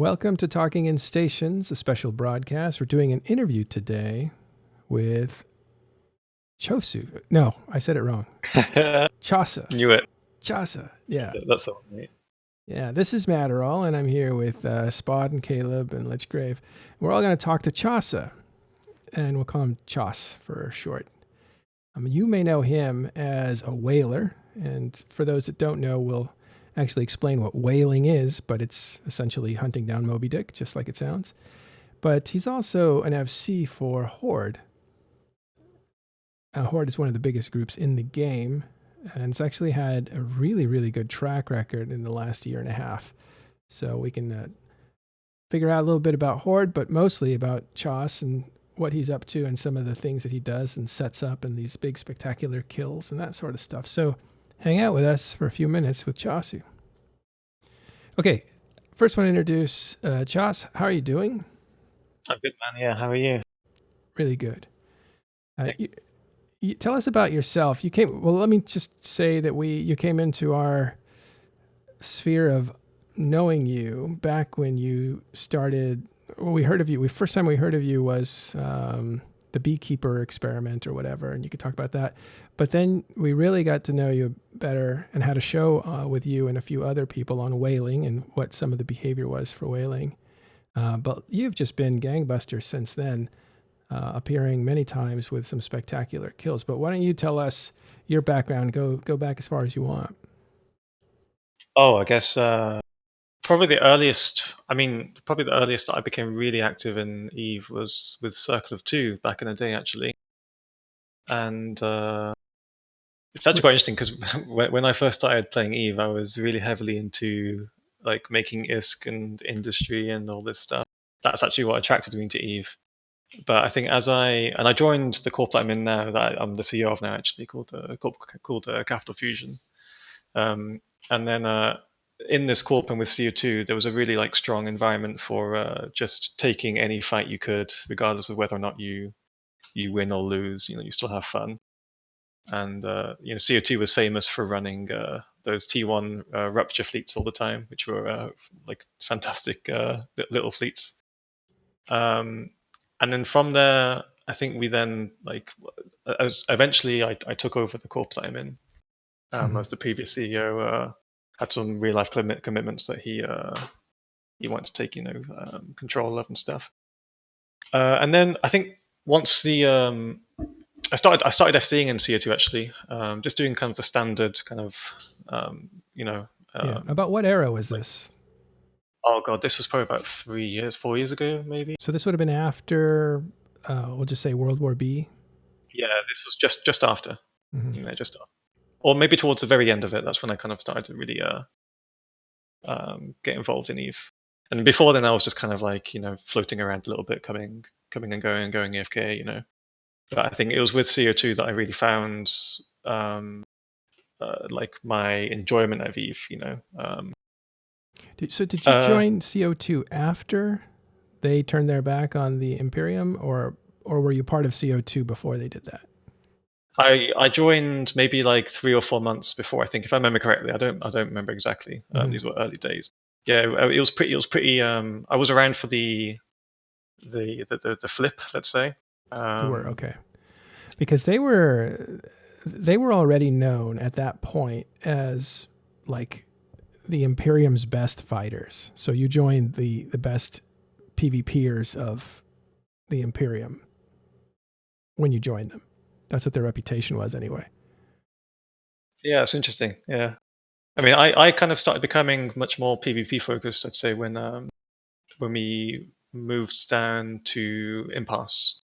Welcome to Talking in Stations, a special broadcast. We're doing an interview today with Chossu. No, I said it wrong. Chossu. Knew it. Chossu. Yeah. That's the one, right? Yeah, this is Matterall, and I'm here with Spod and Caleb and Lichgrave. We're all going to talk to Chossu, and we'll call him Chos for short. You may know him as a whaler, and for those that don't know, we'll actually explain what whaling is, but it's essentially hunting down Moby Dick, just like it sounds. But he's also an FC for Horde. Horde is one of the biggest groups in the game, and it's actually had a really, really good track record in the last year and a half. So we can figure out a little bit about Horde, but mostly about Chos and what he's up to and some of the things that he does and sets up and these big spectacular kills and that sort of stuff. So hang out with us for a few minutes with Chossu. Okay, first want to introduce Chos. How are you doing? I'm good, man. Yeah, how are you? Really good. You tell us about yourself. Let me just say that you came into our sphere of knowing you back when you started. Well, we heard of you. First time we heard of you was the beekeeper experiment or whatever, and you could talk about that. But then we really got to know you better and had a show with you and a few other people on whaling and what some of the behavior was for whaling. But you've just been gangbusters since then, appearing many times with some spectacular kills. But why don't you tell us your background? Go back as far as you want. Oh, I guess probably the earliest that I became really active in EVE was with Circle of Two back in the day, actually. And it's actually quite interesting because when I first started playing EVE, I was really heavily into like making ISK and industry and all this stuff. That's actually what attracted me to EVE. But I think I joined the corp that I'm in now, that I'm the CEO of now, actually, called Capital Fusion. And then in this corp and with CO2, there was a really like strong environment for just taking any fight you could, regardless of whether or not you win or lose. You still have fun. And CO2 was famous for running those T1 rupture fleets all the time, which were like fantastic little fleets. And then from there, I think we then eventually I took over the corp that I'm in. As the previous CEO had some real life commitments that he wanted to take control of and stuff. And then I think once I started FCing in CO2 actually, just doing kind of the standard kind of About what era was this? Oh god, this was probably about 4 years ago, maybe. So this would have been after, we'll just say World War B. Yeah, this was just after, just after, or maybe towards the very end of it. That's when I kind of started to really get involved in EVE. And before then, I was just kind of like floating around a little bit, coming and going AFK. But I think it was with CO2 that I really found like my enjoyment of EVE. So did you join CO2 after they turned their back on the Imperium, or were you part of CO2 before they did that? I joined maybe like 3 or 4 months before, I think, if I remember correctly. I don't remember exactly. These were early days. Yeah, it was pretty. I was around for the flip, let's say. You were okay, because they were already known at that point as like the Imperium's best fighters. So you joined the best PvPers of the Imperium when you joined them. That's what their reputation was anyway. Yeah, it's interesting. Yeah. I mean, I kind of started becoming much more PvP focused, I'd say, when we moved down to Impasse.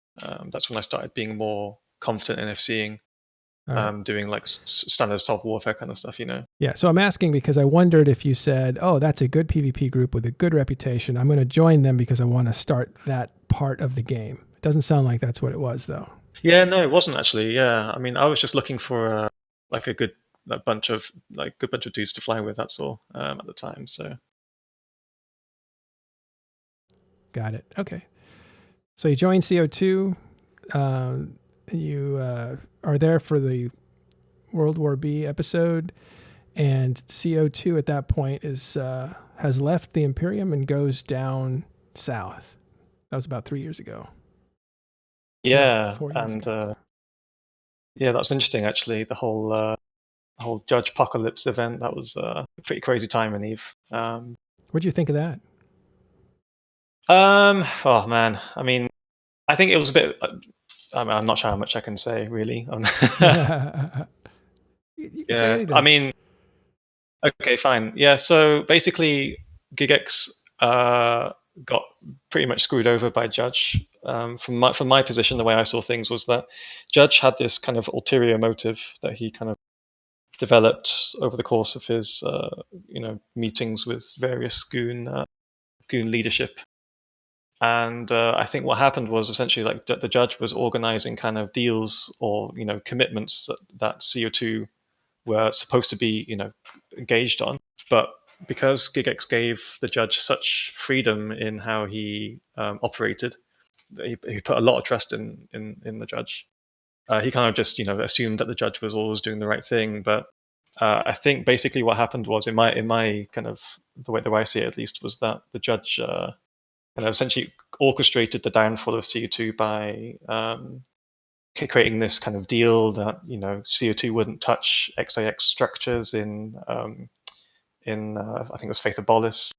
That's when I started being more confident in FCing. Right. Doing like standard assault warfare kind of stuff, Yeah, so I'm asking because I wondered if you said, oh, that's a good PvP group with a good reputation, I'm going to join them because I want to start that part of the game. It doesn't sound like that's what it was, though. Yeah, no, it wasn't actually. Yeah, I mean, I was just looking for like a good bunch of dudes to fly with. That's all at the time. So. Got it. Okay. So you joined CO2. You are there for the World War B episode, and CO2 at that point is has left the Imperium and goes down south. That was about 3 years ago. Yeah, 4 years and ago. yeah, that's interesting actually. The whole Judge Apocalypse event, that was a pretty crazy time in Eve. What'd you think of that? Oh man, I mean, I think it was a bit. I'm not sure how much I can say really. You can say Yeah, I anything. mean, okay, fine. Yeah, so basically, GigX got pretty much screwed over by Judge. From my position, the way I saw things was that Judge had this kind of ulterior motive that he kind of developed over the course of his meetings with various goon leadership. And I think what happened was essentially like the judge was organizing kind of deals or commitments that CO2 were supposed to be engaged on, but because GigX gave the judge such freedom in how he operated, he put a lot of trust in the judge. He kind of just assumed that the judge was always doing the right thing, but I think basically what happened was in my kind of the way I see it at least was that the judge essentially orchestrated the downfall of CO2 by creating this kind of deal that CO2 wouldn't touch XIX structures in I think it was Faith of Bolus.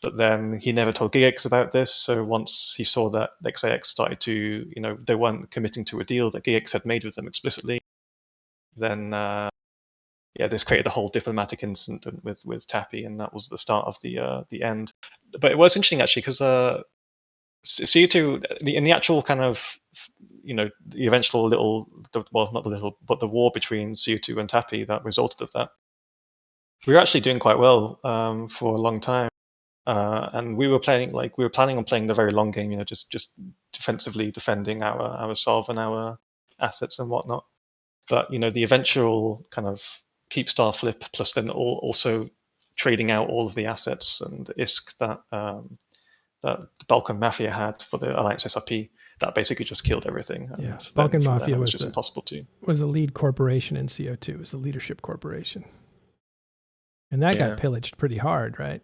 But then he never told GigX about this. So once he saw that XIX started to, they weren't committing to a deal that GigX had made with them explicitly, then yeah, this created a whole diplomatic incident with Tappy, and that was the start of the end. But it was interesting actually because CO2 in the actual kind of the eventual well, not the little, but the war between CO2 and Tappy that resulted of that, we were actually doing quite well for a long time. And we were planning on playing the very long game, just defensively defending our solve and our assets and whatnot. But the eventual kind of keep star flip, plus then also trading out all of the assets and ISK that the Balkan Mafia had for the Alliance SRP, that basically just killed everything. And Yeah, then Balkan from then Mafia it was was just impossible to. the lead corporation in CO2. It was the leadership corporation, and that got Yeah. pillaged pretty hard, right?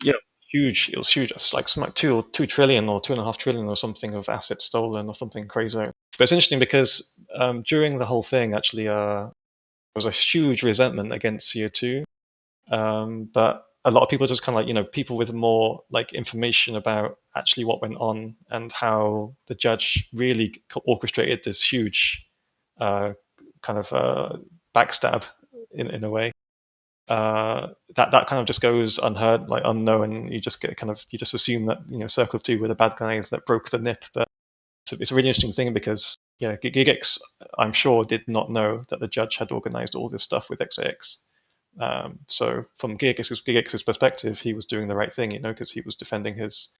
Yeah, huge. It was huge. It's like something like 2 trillion or 2.5 trillion or something of assets stolen or something crazy. But it's interesting because during the whole thing, actually, there was a huge resentment against CO2. But a lot of people just kind of like, people with more like information about actually what went on and how the judge really orchestrated this huge kind of backstab in a way. That kind of just goes unheard, like unknown. You just assume that Circle of Two were the bad guys that broke the nip. But it's a really interesting thing because yeah, GigX I'm sure did not know that the judge had organized all this stuff with XIX. So from GigX's perspective, he was doing the right thing, because he was defending his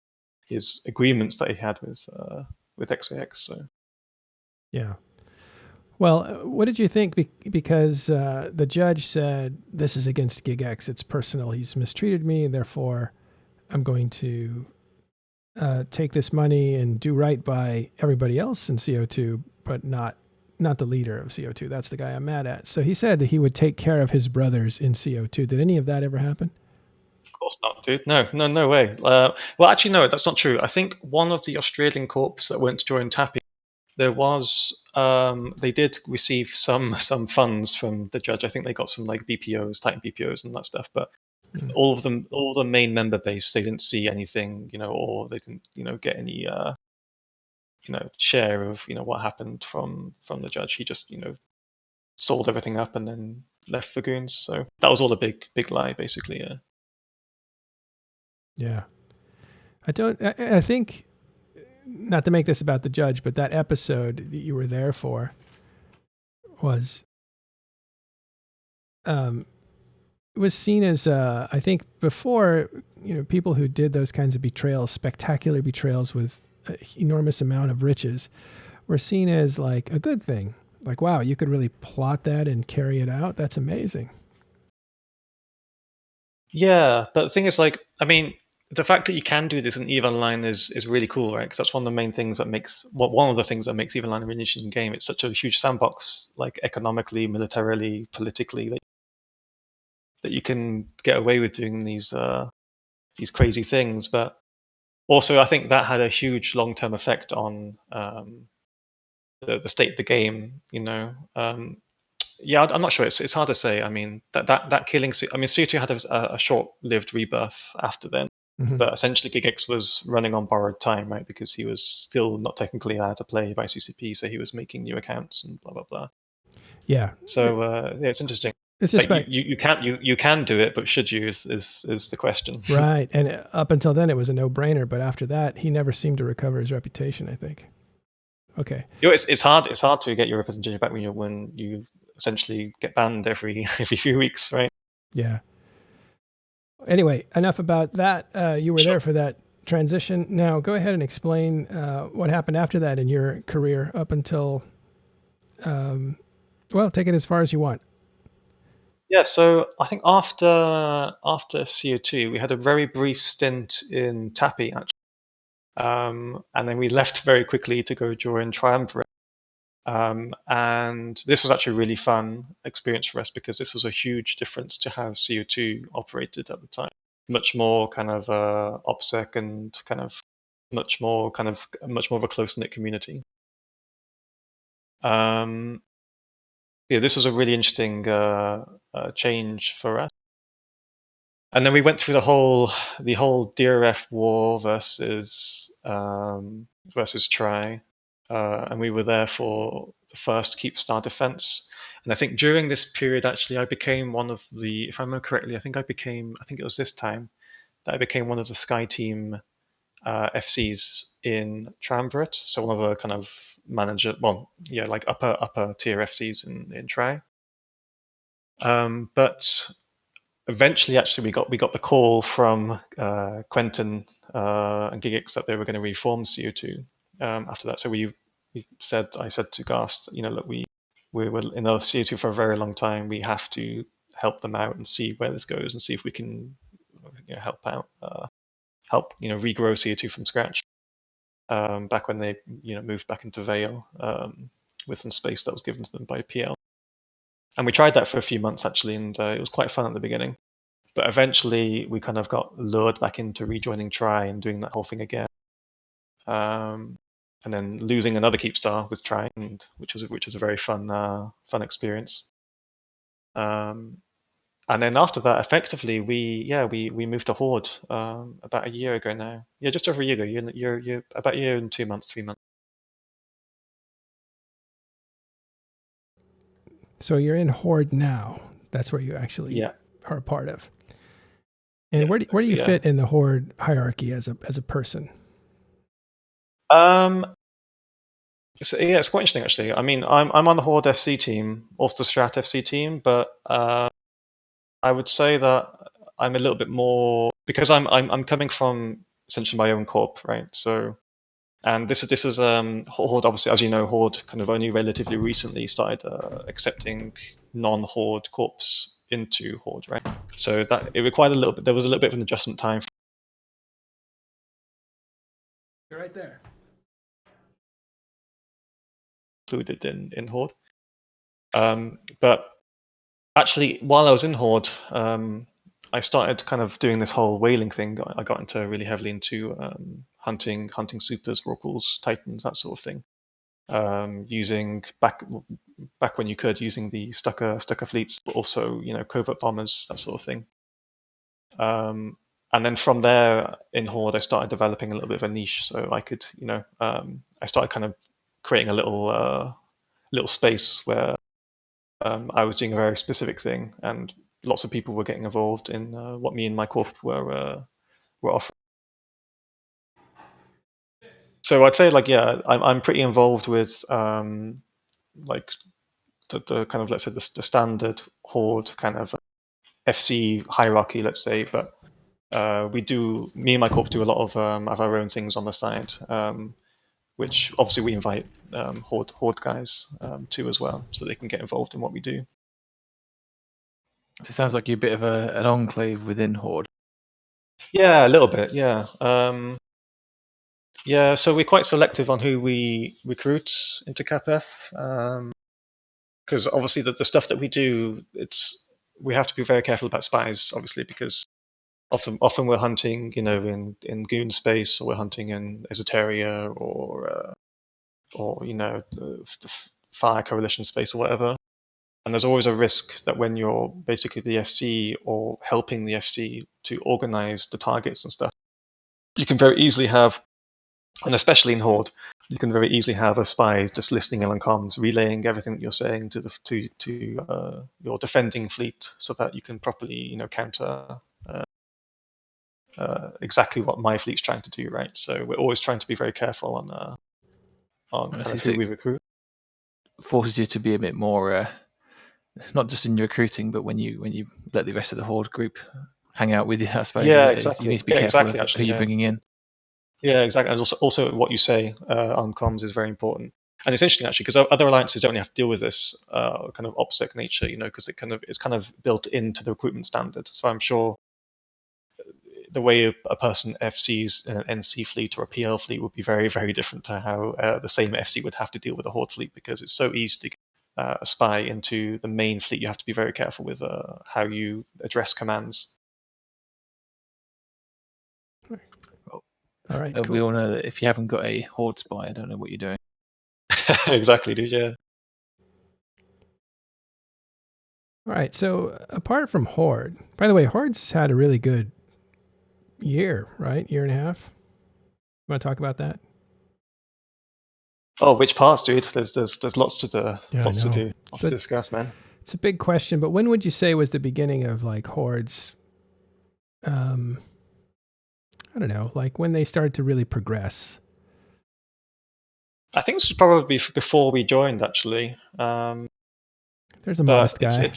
agreements that he had with XIX. So Yeah. Well, what did you think? Because the judge said this is against GigX. It's personal. He's mistreated me. Therefore, I'm going to take this money and do right by everybody else in CO2, but not the leader of CO2. That's the guy I'm mad at. So he said that he would take care of his brothers in CO2. Did any of that ever happen? of course not, dude. No way. Well, actually, no, that's not true. I think one of the Australian corps that went to join Tappy, there was they did receive some funds from the judge. I think they got some like BPOs, Titan BPOs, and that stuff. But all of them, all the main member base, they didn't see anything, or they didn't, get any, share of, what happened from the judge. He just, sold everything up and then left for goons. So that was all a big lie, basically. Yeah. Yeah. I think, not to make this about the judge, but that episode that you were there for was seen as I think before, people who did those kinds of betrayals, spectacular betrayals with an enormous amount of riches, were seen as like a good thing. Like, wow, you could really plot that and carry it out. That's amazing. Yeah, but the thing is, like, I mean, the fact that you can do this in EVE Online is really cool, right? Because that's one of the main things that makes, well, one of the things that makes EVE Online a really interesting game. It's such a huge sandbox, like economically, militarily, politically. that you can get away with doing these crazy things. But also, I think that had a huge long-term effect on the state of the game. Yeah, I'm not sure. It's hard to say. I mean, that killing. I mean, CO2 had a short-lived rebirth after then, but essentially Gigix was running on borrowed time, right? Because he was still not technically allowed to play by CCP, so he was making new accounts and blah blah blah. Yeah. So yeah, it's interesting. It's just like you can do it, but should you is the question. Right. And up until then, it was a no-brainer. But after that, he never seemed to recover his reputation, I think. Okay. It's hard to get your representation back when you essentially get banned every few weeks, right? Yeah. Anyway, enough about that. You were there for that transition. Now, go ahead and explain what happened after that in your career up until, well, take it as far as you want. Yeah, so I think after CO2, we had a very brief stint in Tappy, actually. And then we left very quickly to go join Triumvirate. And this was actually a really fun experience for us because this was a huge difference to how CO2 operated at the time. Much more kind of OPSEC and kind of much more of a close-knit community. Yeah, this was a really interesting change for us. And then we went through the whole DRF war versus Tri, and we were there for the first Keep Star defense. And I think during this period, actually, I became one of the, if I remember correctly, I think it was this time that I became one of the Sky Team FCs in Triumvirate. So one of the kind of like upper tier FCs in Tri. But eventually, actually, we got the call from Quentin and Gigix that they were going to reform CO2 after that. So I said to Gast, look, we were in CO2 for a very long time. We have to help them out and see where this goes and see if we can help out, regrow CO2 from scratch. Back when they moved back into Vale with some space that was given to them by PL. And we tried that for a few months actually, and it was quite fun at the beginning. But eventually, we kind of got lured back into rejoining Tri and doing that whole thing again, and then losing another Keep Star with Tri, which was a very fun experience. And then after that, effectively, we moved to Horde about a year ago now. Yeah, just over a year ago. You're about a year and 2 months, 3 months. So you're in Horde now. That's where you actually are a part of. And where do you fit in the Horde hierarchy as a person? It's quite interesting actually. I mean, I'm on the Horde FC team, also the Strat FC team, but I would say that I'm a little bit more because I'm coming from essentially my own corp, right? So, and this is Horde. Obviously, as you know, Horde kind of only relatively recently started accepting non-Horde corps into Horde, right? So that it required a little bit. There was a little bit of an adjustment time. You're right there. Included in Horde, but actually, while I was in Horde, I started kind of doing this whole whaling thing. I got into really heavily into hunting supers, rorquals, titans, that sort of thing. Using back when you could, using the Stucker fleets, but also covert bombers, that sort of thing. And then from there in Horde, I started developing a little bit of a niche, so I could, I started kind of creating a little space where I was doing a very specific thing, and lots of people were getting involved in what me and my corp were offering. So I'd say, I'm pretty involved with like the kind of, let's say, the standard Horde kind of FC hierarchy, let's say, but me and my corp do a lot of our own things on the side, which obviously we invite Horde guys to as well, so they can get involved in what we do. So it sounds like you're a bit of an enclave within Horde. Yeah, a little bit. Yeah. Yeah. So we're quite selective on who we recruit into CapF, because obviously the stuff that we do, we have to be very careful about spies, obviously, because often we're hunting, in Goon space, or we're hunting in Esoteria, or the Fire Coalition space, or whatever. And there's always a risk that when you're basically the FC or helping the FC to organize the targets and stuff, you can very easily have, and especially in Horde, you can very easily have a spy just listening in on comms, relaying everything that you're saying to your defending fleet, so that you can properly, counter exactly what my fleet's trying to do, right? So we're always trying to be very careful on kind of who we recruit. Forces you to be a bit more, not just in your recruiting, but when you let the rest of the Horde group hang out with you, I suppose. Yeah, exactly. You need to be careful of actually, who you're bringing in. Yeah, exactly. And also what you say on comms is very important. And it's interesting actually, because other alliances don't really have to deal with this kind of OPSEC nature, because it's kind of built into the recruitment standard. So I'm sure the way a person FCs an NC fleet or a PL fleet would be very, very different to how the same FC would have to deal with a Horde fleet, because it's so easy to get a spy into the main fleet. You have to be very careful with how you address commands. All right, cool. We all know that if you haven't got a Horde spy, I don't know what you're doing. Exactly, dude. Yeah. All right. So apart from Horde, by the way, Horde's had a really good year, right? Year and a half. You want to talk about that? Oh, which parts, dude? There's lots to do, lots to discuss, man. It's a big question, but when would you say was the beginning of like Horde's? I don't know, like when they started to really progress. I think this was probably before we joined, actually. There's a modest guy.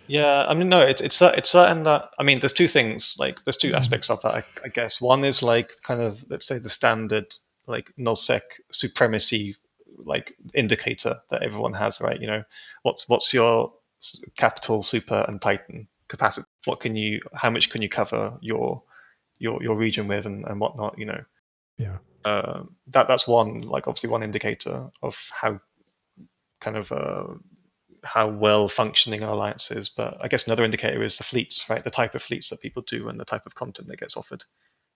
Yeah, I mean, no, it's certain that, I mean, there's two things, like there's two aspects of that, I guess. One is like kind of, let's say, the standard like nullsec supremacy like indicator that everyone has, right? What's your capital, super, and titan capacity? How much can you cover your region with, and whatnot? Yeah. That's one, like obviously one indicator of how kind of how well functioning our alliance is. But I guess another indicator is the fleets, right? The type of fleets that people do and the type of content that gets offered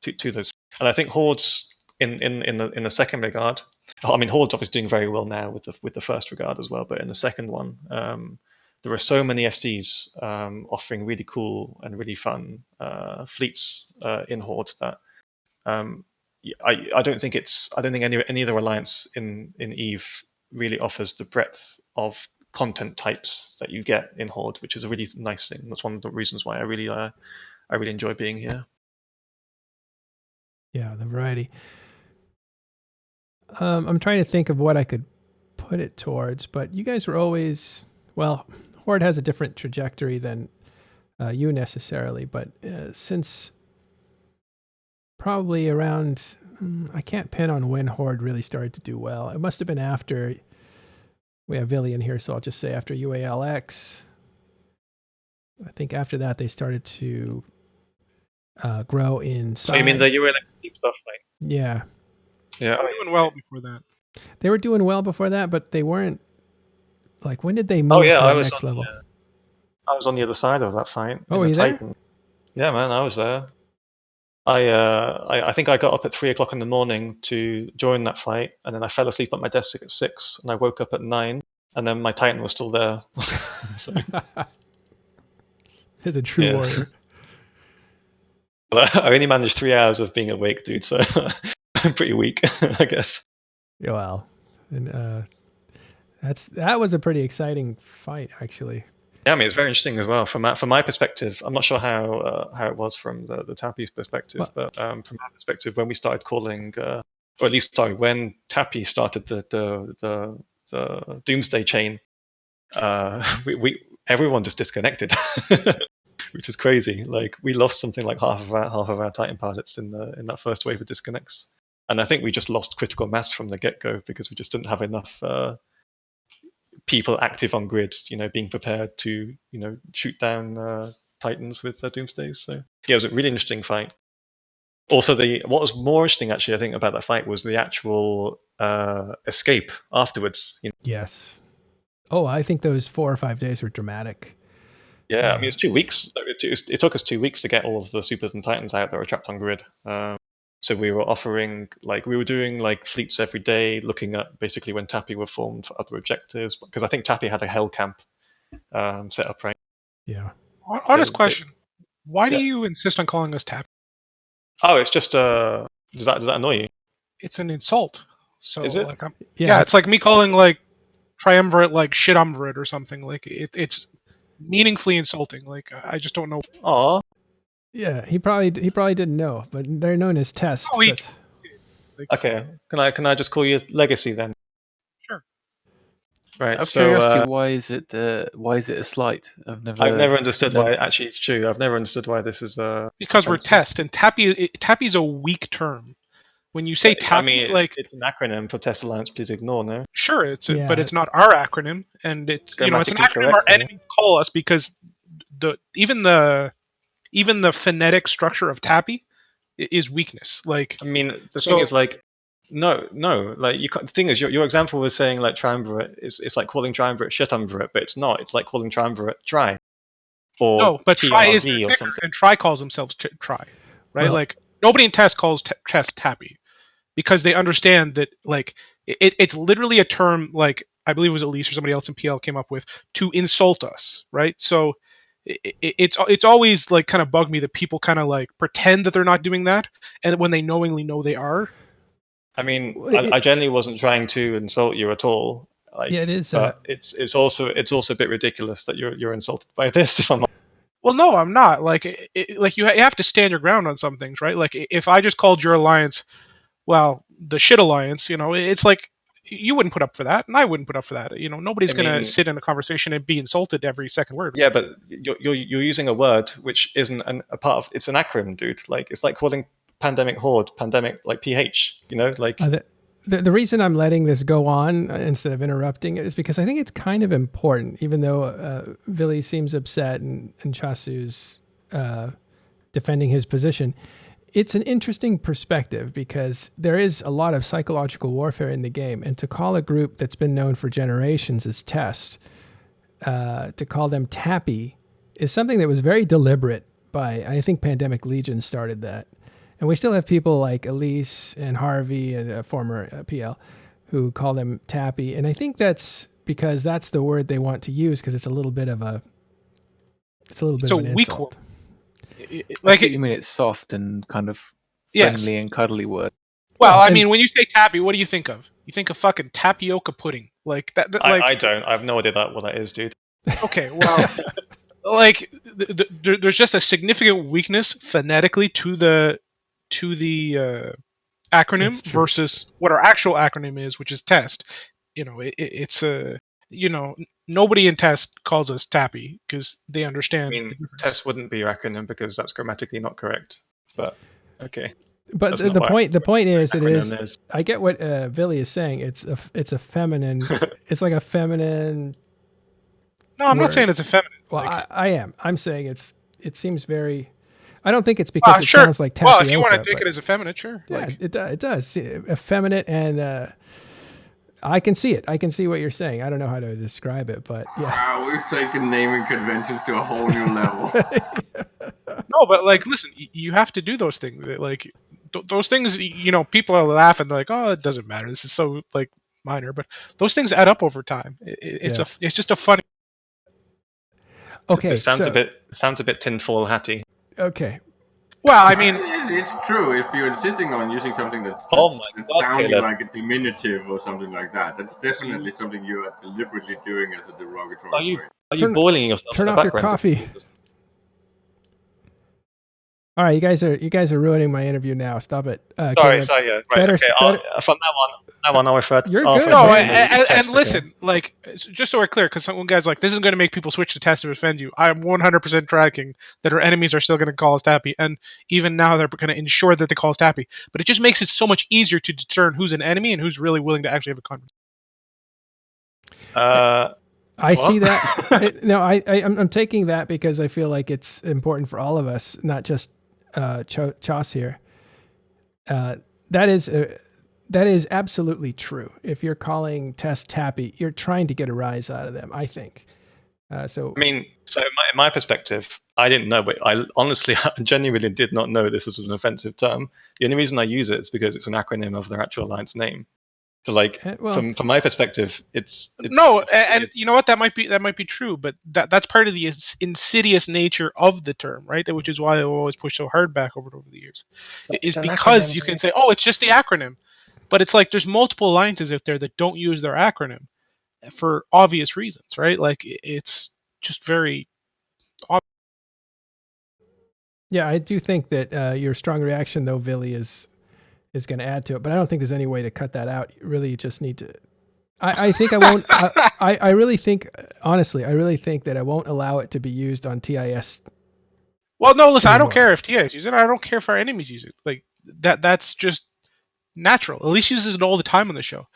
to those. And I think Horde's in the second regard. I mean, Horde's obviously doing very well now with the first regard as well. But in the second one, there are so many FCs offering really cool and really fun fleets in Horde that I don't think any other alliance in Eve really offers the breadth of content types that you get in Horde, which is a really nice thing. That's one of the reasons why I really enjoy being here. Yeah, the variety. I'm trying to think of what I could put it towards, but you guys were always, well, Horde has a different trajectory than you necessarily, but since probably around, I can't pin on when Horde really started to do well. It must have been after, we have Villian here, so I'll just say after UALX. I think after that they started to grow in size. Oh, you mean the UALX stuff, right? Yeah. Yeah, they were doing well before that. They were doing well before that, but they weren't, like, when did they move to the next level? I was on the other side of that fight. Oh, were you there? Yeah, man, I was there. I think I got up at 3 o'clock in the morning to join that fight, and then I fell asleep at my desk at 6, and I woke up at 9, and then my Titan was still there. So, there's a true warrior. But I only managed 3 hours of being awake, dude, so I'm pretty weak, I guess. Yeah, well, and that was a pretty exciting fight, actually. Yeah, I mean, it's very interesting as well. From my perspective, I'm not sure how it was from the Tappy's perspective, but from my perspective, when we started calling, or at least sorry, when Tappy started the Doomsday chain, everyone just disconnected, which is crazy. Like we lost something like half of our Titan pilots in that first wave of disconnects, and I think we just lost critical mass from the get-go because we just didn't have enough people active on grid, being prepared to, shoot down Titans with Doomsdays. So yeah, it was a really interesting fight. Also, what was more interesting actually, I think, about that fight was the actual escape afterwards. Yes. Oh, I think those 4 or 5 days were dramatic. Yeah, I mean, it's 2 weeks. It took us 2 weeks to get all of the supers and titans out that were trapped on grid. So we were offering, like, we were doing like fleets every day, looking at basically when Tappy were formed for other objectives, because I think Tappy had a hell camp set up, right? Yeah. Honest question. Why do yeah. you insist on calling us Tappy? Oh, it's just does that annoy you? It's an insult. So Is it? like Yeah, it's like me calling like triumvirate like shitumvirate or something. Like it's meaningfully insulting. Like I just don't know. Aw. yeah. He probably didn't know, but they're known as tests. Oh, he- That's- Like, Okay. Can I just call you Legacy then? Sure. Right. Out of So curiosity, why is it a slight? I've never understood why. Actually, it's true. I've never understood why this is Because we're offensive. test and Tappy's a weak term. When you say Tappy, I mean, like it's an acronym for Test Alliance. Please ignore. No. sure, Yeah. but it's not our acronym, and it's it's an Grammatically acronym correct, our though. enemies call us because even the phonetic structure of Tappy is weakness. Like I mean, the So- thing is, like, no, like you. The thing is, your example was saying like triumvirate. It's like calling triumvirate shitumvirate, but it's not. It's like calling triumvirate try. Or no, but Try is TRV or their something. and Try calls themselves Try, right? Well- like nobody in test calls test Tappy because they understand that like it's literally a term like I believe it was Elise or somebody else in PL came up with to insult us, right? So it's always like kind of bugged me that people kind of like pretend that they're not doing that, and when they knowingly know they are. I mean, Well, I generally wasn't trying to insult you at all. Like, Yeah, it is, But it's also a bit ridiculous that you're insulted by this. If I'm Well, no, I'm not. Like, like you have to stand your ground on some things, right? Like, if I just called your alliance, well, the shit alliance, it's like you wouldn't put up for that, and I wouldn't put up for that. Nobody's I gonna mean- sit in a conversation and be insulted every second word. Yeah, but you're using a word which isn't a part of. It's an acronym, dude. Like, it's like calling pandemic horde pandemic like PH. Like. the reason I'm letting this go on instead of interrupting it is because I think it's kind of important, even though Vili seems upset and Chossu's defending his position. It's an interesting perspective because there is a lot of psychological warfare in the game, and to call a group that's been known for generations as Test, to call them Tappy, is something that was very deliberate by, I think Pandemic Legion started that. And we still have people like Elise and Harvey and a former PL who call them Tappy. And I think that's because that's the word they want to use because it's a little bit of an weak insult. word. Like you mean it's soft and kind of friendly and cuddly word. Well, I mean, when you say Tappy, what do you think of? You think of fucking tapioca pudding, like that. Like, I don't. I have no idea what that is, dude. Okay, well, like there's just a significant weakness phonetically to the acronym versus what our actual acronym is, which is test. It's a nobody in test calls us Tappy because they understand. I mean, test wouldn't be your acronym because that's grammatically not correct. But okay. But That's the not what point is, it acronym is. I get what Vili is saying. It's a feminine. It's like a feminine. No, I'm word. not saying it's a feminine. Well, I am. I'm saying it seems very. I don't think it's because it sounds like tapioca. Well, if you want to take it as effeminate, sure. Yeah, it does. Effeminate, and I can see it. I can see what you're saying. I don't know how to describe it, but yeah. Wow, we've taken naming conventions to a whole new level. No, but like, listen, you have to do those things. Like, those things, people are laughing. They're like, oh, it doesn't matter. This is so like minor, but those things add up over time. It's just a funny. Okay, it sounds a bit tinfoil hatty. Okay. Well, I mean, it's true. If you're insisting on using something that's sounding like a diminutive or something like that, that's definitely something you are deliberately doing as a derogatory way. Are you boiling yourself? Turn in the off your background? coffee. All right, you guys are ruining my interview now. Stop it. Sorry, yeah. Right, better, okay, from now on, I'll refer to. You're I'll good. refer no, to and test, listen, like, just so we're clear, because some guys like this is going to make people switch to test to offend you. I'm 100% tracking that our enemies are still going to call us Tappy, and even now they're going to ensure that they call us Tappy. But it just makes it so much easier to discern who's an enemy and who's really willing to actually have a conversation. I see that. No, I'm taking that because I feel like it's important for all of us, not just Chos here. That is absolutely true. If you're calling Test Tappy, you're trying to get a rise out of them, I think. So I mean, So in my perspective, I didn't know, but I honestly, genuinely did not know this was an offensive term. The only reason I use it is because it's an acronym of their actual alliance name. So, like, from my perspective, it's and you know what, that might be true, but that's part of the insidious nature of the term, right? Which is why I always push so hard back over the years, is because you can say, oh, it's just the acronym, but it's like there's multiple alliances out there that don't use their acronym for obvious reasons, right? Like it's just very obvious. Yeah, I do think that your strong reaction, though, Villy, is going to add to it, but I don't think there's any way to cut that out. You really just need to. I think I won't. I really think, honestly, I really think that I won't allow it to be used on TIS. Well, no, listen, I don't care if TIS use it. I don't care if our enemies use it. Like that's just natural. Elise uses it all the time on the show.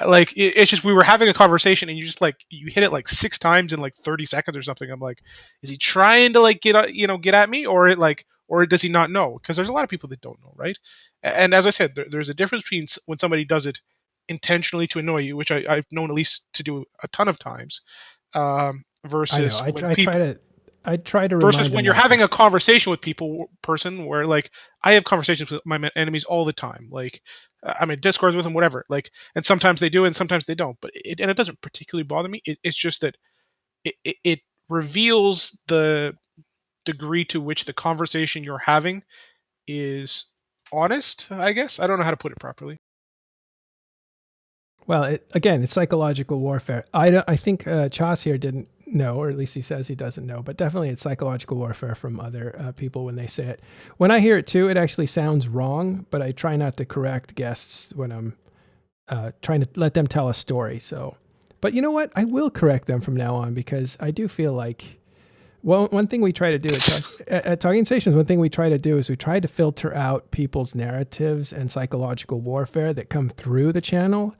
Like it's just we were having a conversation and you just like you hit it like 6 times in like 30 seconds or something. I'm like, is he trying to like get at me, or does he not know? Because there's a lot of people that don't know, right? And as I said, there's a difference between when somebody does it intentionally to annoy you, which I've known Elise to do a ton of times, versus I try to versus when you're having a conversation with person where like I have conversations with my enemies all the time, like I'm in Discord with them, whatever, like, and sometimes they do and sometimes they don't, but it doesn't particularly bother me. It's just that it reveals the degree to which the conversation you're having is honest, I guess. I don't know how to put it properly. Well, again, it's psychological warfare. I think Chossu here didn't know, or at least he says he doesn't know, but definitely it's psychological warfare from other people when they say it. When I hear it too, it actually sounds wrong, but I try not to correct guests when I'm trying to let them tell a story. So, but you know what? I will correct them from now on, because I do feel like, well, one thing we try to do at Talking Stations, one thing we try to do is we try to filter out people's narratives and psychological warfare that come through the channel,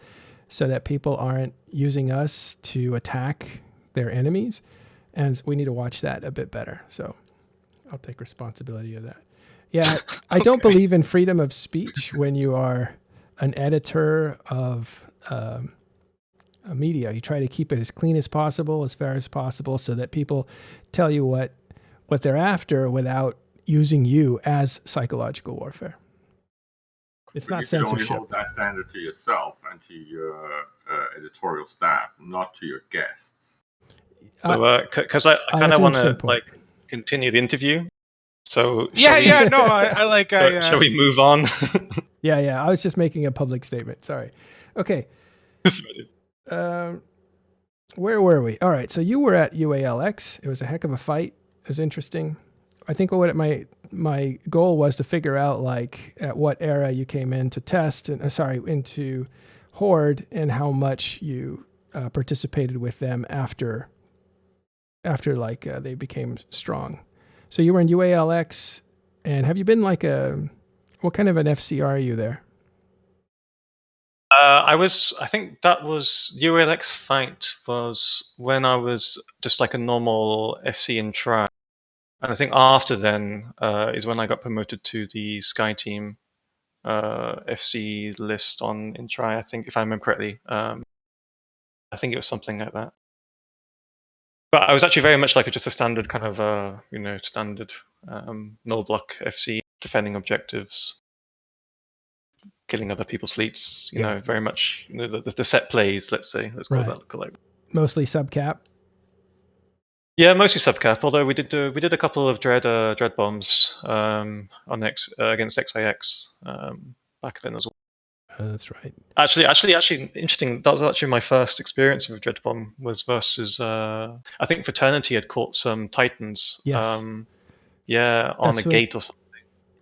so that people aren't using us to attack their enemies. And we need to watch that a bit better. So I'll take responsibility of that. Yeah, I don't believe in freedom of speech when you are an editor of a media. You try to keep it as clean as possible, as fair as possible, so that people tell you what they're after without using you as psychological warfare. It's not censorship. You should only hold that standard to yourself and to your editorial staff, not to your guests. So, because I kind of want to like continue the interview. So shall we move on? Yeah. I was just making a public statement. Sorry. Okay. Where were we? All right. So you were at UALX. It was a heck of a fight. It was interesting. I think what my goal was to figure out, like, at what era you came into test and into Horde, and how much you participated with them after like they became strong. So you were in UALX, and have you been like what kind of an FC are you there? I think that was UALX fight was when I was just like a normal FC in Tri. And I think after then is when I got promoted to the Sky Team FC list in Tri, I think, if I remember correctly. I think it was something like that. But I was actually very much like just a standard kind of, standard null block FC, defending objectives, killing other people's fleets, you know, very much the set plays, let's say. Let's call that like. Mostly subcap? Yeah, mostly subcap. Although we did a couple of dread bombs against XIX back then as well. That's right. Actually, interesting. That was actually my first experience with dread bomb was versus. I think Fraternity had caught some Titans. Yes. On a gate or something.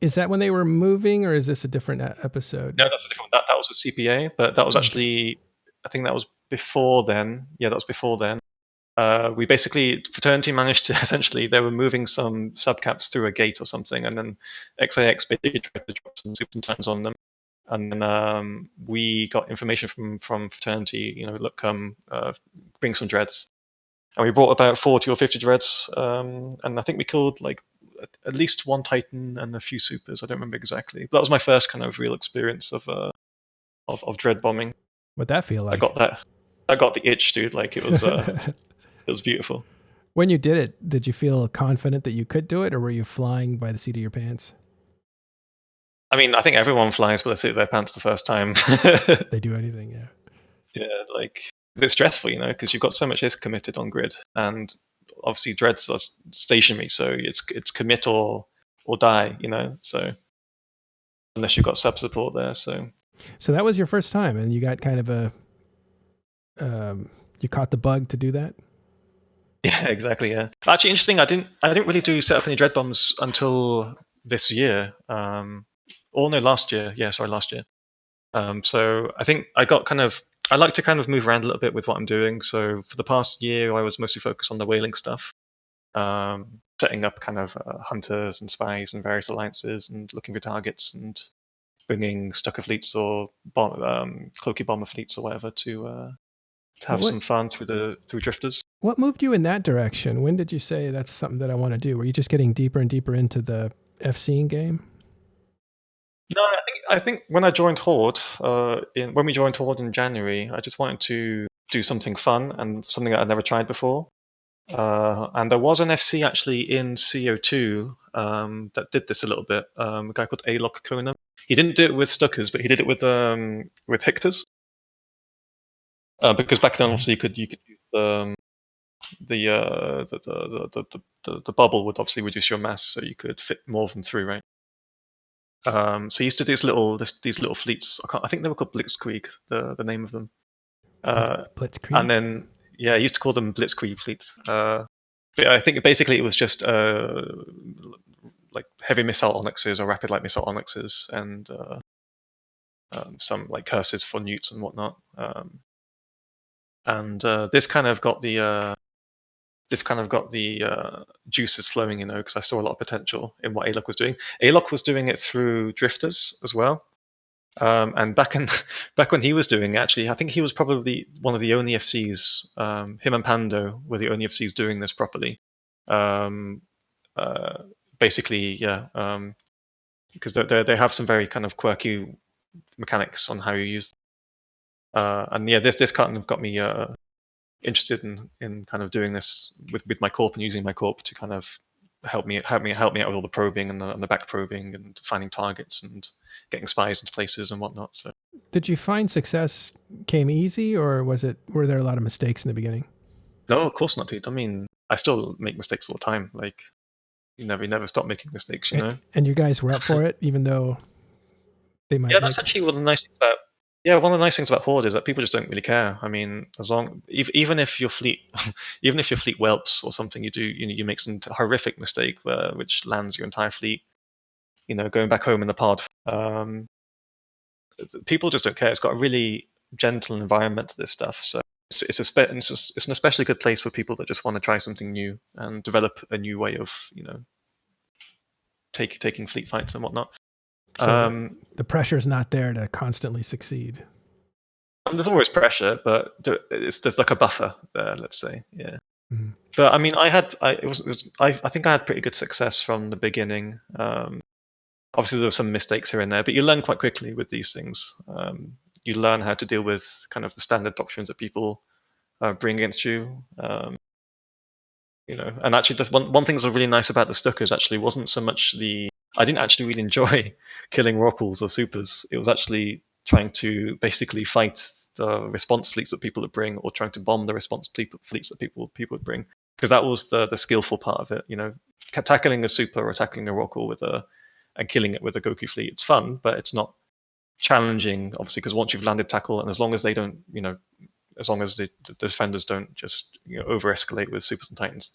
Is that when they were moving, or is this a different episode? No, that's a different. That was with CPA, but that was actually. I think that was before then. Yeah, that was before then. We basically, Fraternity managed to essentially, they were moving some subcaps through a gate or something, and then XIX basically tried to drop some super times on them. And then we got information from Fraternity, look, bring some dreads. And we brought about 40 or 50 dreads, and I think we killed like at least one Titan and a few supers. I don't remember exactly. But that was my first kind of real experience of dread bombing. What'd that feel like? I got the itch, dude. Like it was. It was beautiful. When you did it, did you feel confident that you could do it, or were you flying by the seat of your pants? I mean, I think everyone flies by the seat of their pants the first time. They do anything, yeah. Yeah, like it's stressful, because you've got so much ISK committed on grid, and obviously dreads are stationary, so it's commit or die, So unless you've got sub support there, so that was your first time, and you got kind of you caught the bug to do that. Yeah, exactly. Yeah, actually, interesting. I didn't really do set up any dread bombs until this year. Or no, last year. Yeah, sorry, last year. So I think I like to kind of move around a little bit with what I'm doing. So for the past year, I was mostly focused on the whaling stuff, setting up kind of hunters and spies and various alliances and looking for targets and bringing Stucker fleets or cloaky bomber fleets or whatever to have some fun through drifters. What moved you in that direction? When did you say that's something that I want to do? Were you just getting deeper and deeper into the FC game? No, I think when I joined Horde, when we joined Horde in January, I just wanted to do something fun and something that I'd never tried before. And there was an FC actually in CO2 that did this a little bit. A guy called Alok Kona. He didn't do it with Stuckers, but he did it with Hictors. Because back then, obviously, you could use the bubble would obviously reduce your mass, so you could fit more of them through, right? So he used to do these little fleets. I think they were called Blitzkrieg, the name of them. Blitzkrieg. And then he used to call them Blitzkrieg fleets. But I think basically it was just like heavy missile onyxes or rapid light missile onyxes and some like curses for newts and whatnot. And this kind of got the juices flowing, because I saw a lot of potential in what Alok was doing. Alok was doing it through drifters as well. And back when he was doing it, actually, I think he was probably one of the only FCs. Him and Pando were the only FCs doing this properly. Basically, yeah, because they have some very kind of quirky mechanics on how you use them. And yeah, this kind of got me interested in kind of doing this with my corp and using my corp to kind of help me out with all the probing and the back probing and finding targets and getting spies into places and whatnot. So, did you find success came easy, or were there a lot of mistakes in the beginning? No, of course not, dude. I mean, I still make mistakes all the time. Like, you never stop making mistakes, know. And you guys were up for it, even though they might. Yeah, that's actually one of the nice things about. Yeah, one of the nice things about Horde is that people just don't really care. I mean, even if your fleet, whelps or something, you make some horrific mistake which lands your entire fleet, going back home in the pod. People just don't care. It's got a really gentle environment to this stuff, so it's an especially good place for people that just want to try something new and develop a new way of taking fleet fights and whatnot. So the pressure is not there to constantly succeed. There's always pressure, but there's like a buffer there, let's say. Yeah. Mm-hmm. But I mean, I think I had pretty good success from the beginning. Obviously, there were some mistakes here and there, but you learn quite quickly with these things. You learn how to deal with kind of the standard doctrines that people bring against you. And actually, that's one thing that's really nice about the Stuckers actually wasn't so much I didn't actually really enjoy killing Rockwalls or Supers. It was actually trying to basically fight the response fleets that people would bring, or trying to bomb the response fleets that people would bring, because that was the skillful part of it. Tackling a Super or tackling a Rockwall and killing it with a Goku fleet, it's fun, but it's not challenging, obviously, because once you've landed tackle, and as long as they don't, as long as the defenders don't just over escalate with Supers and Titans,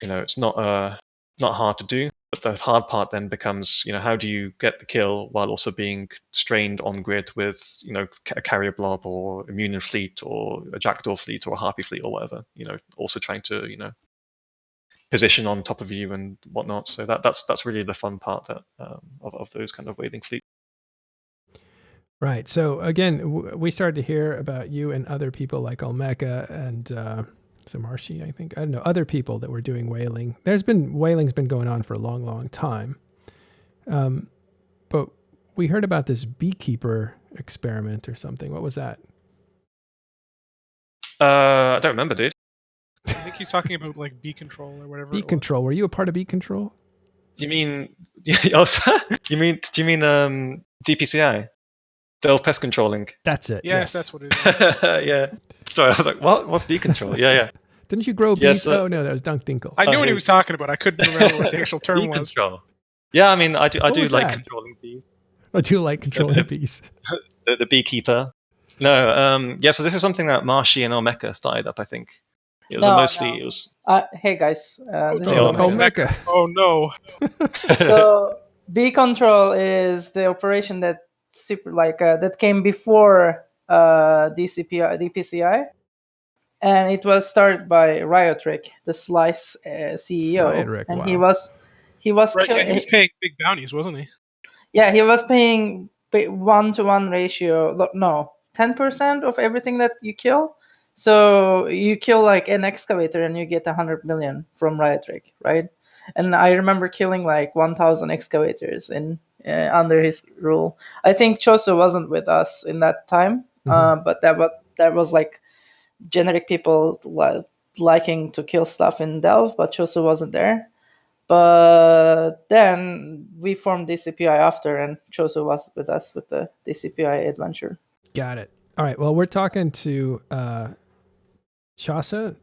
it's not hard to do. But the hard part then becomes, how do you get the kill while also being strained on grid with, a carrier blob or a Munir fleet or a Jackdaw fleet or a Harpy fleet or whatever, also trying to, position on top of you and whatnot. So that's really the fun part of those kind of whaling fleets. Right. So again, we started to hear about you and other people like Olmeca and Samarshi, I think. I don't know, other people that were doing whaling. Whaling's been going on for a long, long time. But we heard about this beekeeper experiment or something. What was that? I don't remember, dude. I think he's talking about like B control or whatever. Beat Control. Were you a part of Beat Control? You mean? Do you mean DPCI? Delve Pest Controlling. That's it. Yes, that's what it is. Yeah. Sorry, I was like, what? What's bee control? Yeah. Didn't you grow bees? Yes, Oh no, that was Dunk Dinkle. I knew what he was talking about. I couldn't remember what the actual term bee was. control. Yeah, I mean, I do was like that? controlling bees. I do like controlling bees. The beekeeper. No, yeah. So this is something that Marshy and Omeka started up. I think it was it was. Hey guys, this is Oh, Omeka. Omeka. Oh no. So B control is the operation that that came before DPCI, and it was started by Riot Rick, the Slice CEO, Riot Rick, and wow. he was Right, yeah, he was paying big bounties, wasn't he? Yeah, he was paying 1-to-1 ratio. No, 10% of everything that you kill. So you kill like an excavator and you get 100 million from Riot Rick, right? And I remember killing like 1,000 excavators in under his rule. I think Chossu wasn't with us in that time, but that was like generic people liking to kill stuff in Delve, but Chossu wasn't there. But then we formed DCPI after, and Chossu was with us with the DCPI adventure. Got it. All right. Well, we're talking to Chossu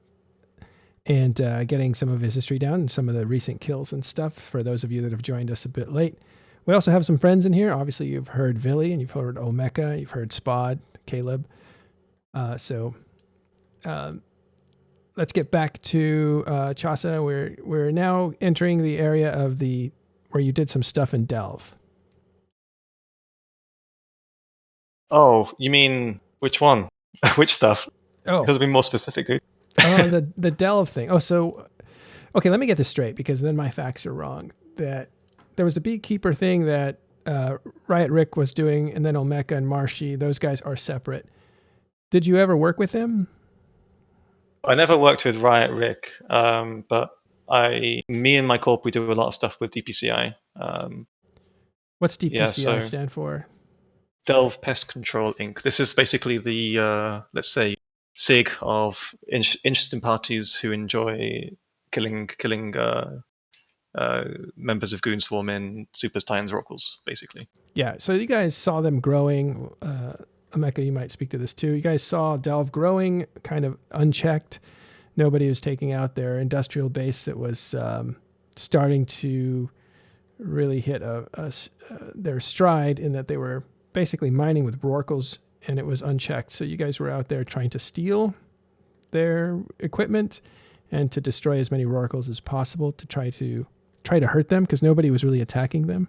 and getting some of his history down and some of the recent kills and stuff for those of you that have joined us a bit late. We also have some friends in here. Obviously, you've heard Villy and you've heard Omeka, you've heard Spod, Caleb. Let's get back to Chossu. We're now entering the area of where you did some stuff in Delve. Oh, you mean which one? Which stuff? Oh, Because be more specific, dude. the Delve thing. Oh, so okay, let me get this straight because then my facts are wrong. That there was the beekeeper thing that Riot Rick was doing, and then Omeka and Marshy. Those guys are separate. Did you ever work with him? I never worked with Riot Rick, but me and my corp, we do a lot of stuff with DPCI. What's DPCI stand for? Delve Pest Control Inc. This is basically the, let's say, SIG of interested parties who enjoy killing members of Goon Swarm in Supers, Titans, Rockles, basically. Yeah, so you guys saw them growing. Omeka, you might speak to this too. You guys saw Delve growing kind of unchecked. Nobody was taking out their industrial base that was starting to really hit their stride in that they were basically mining with Rorquals and it was unchecked. So you guys were out there trying to steal their equipment and to destroy as many Rorquals as possible to try to hurt them because nobody was really attacking them.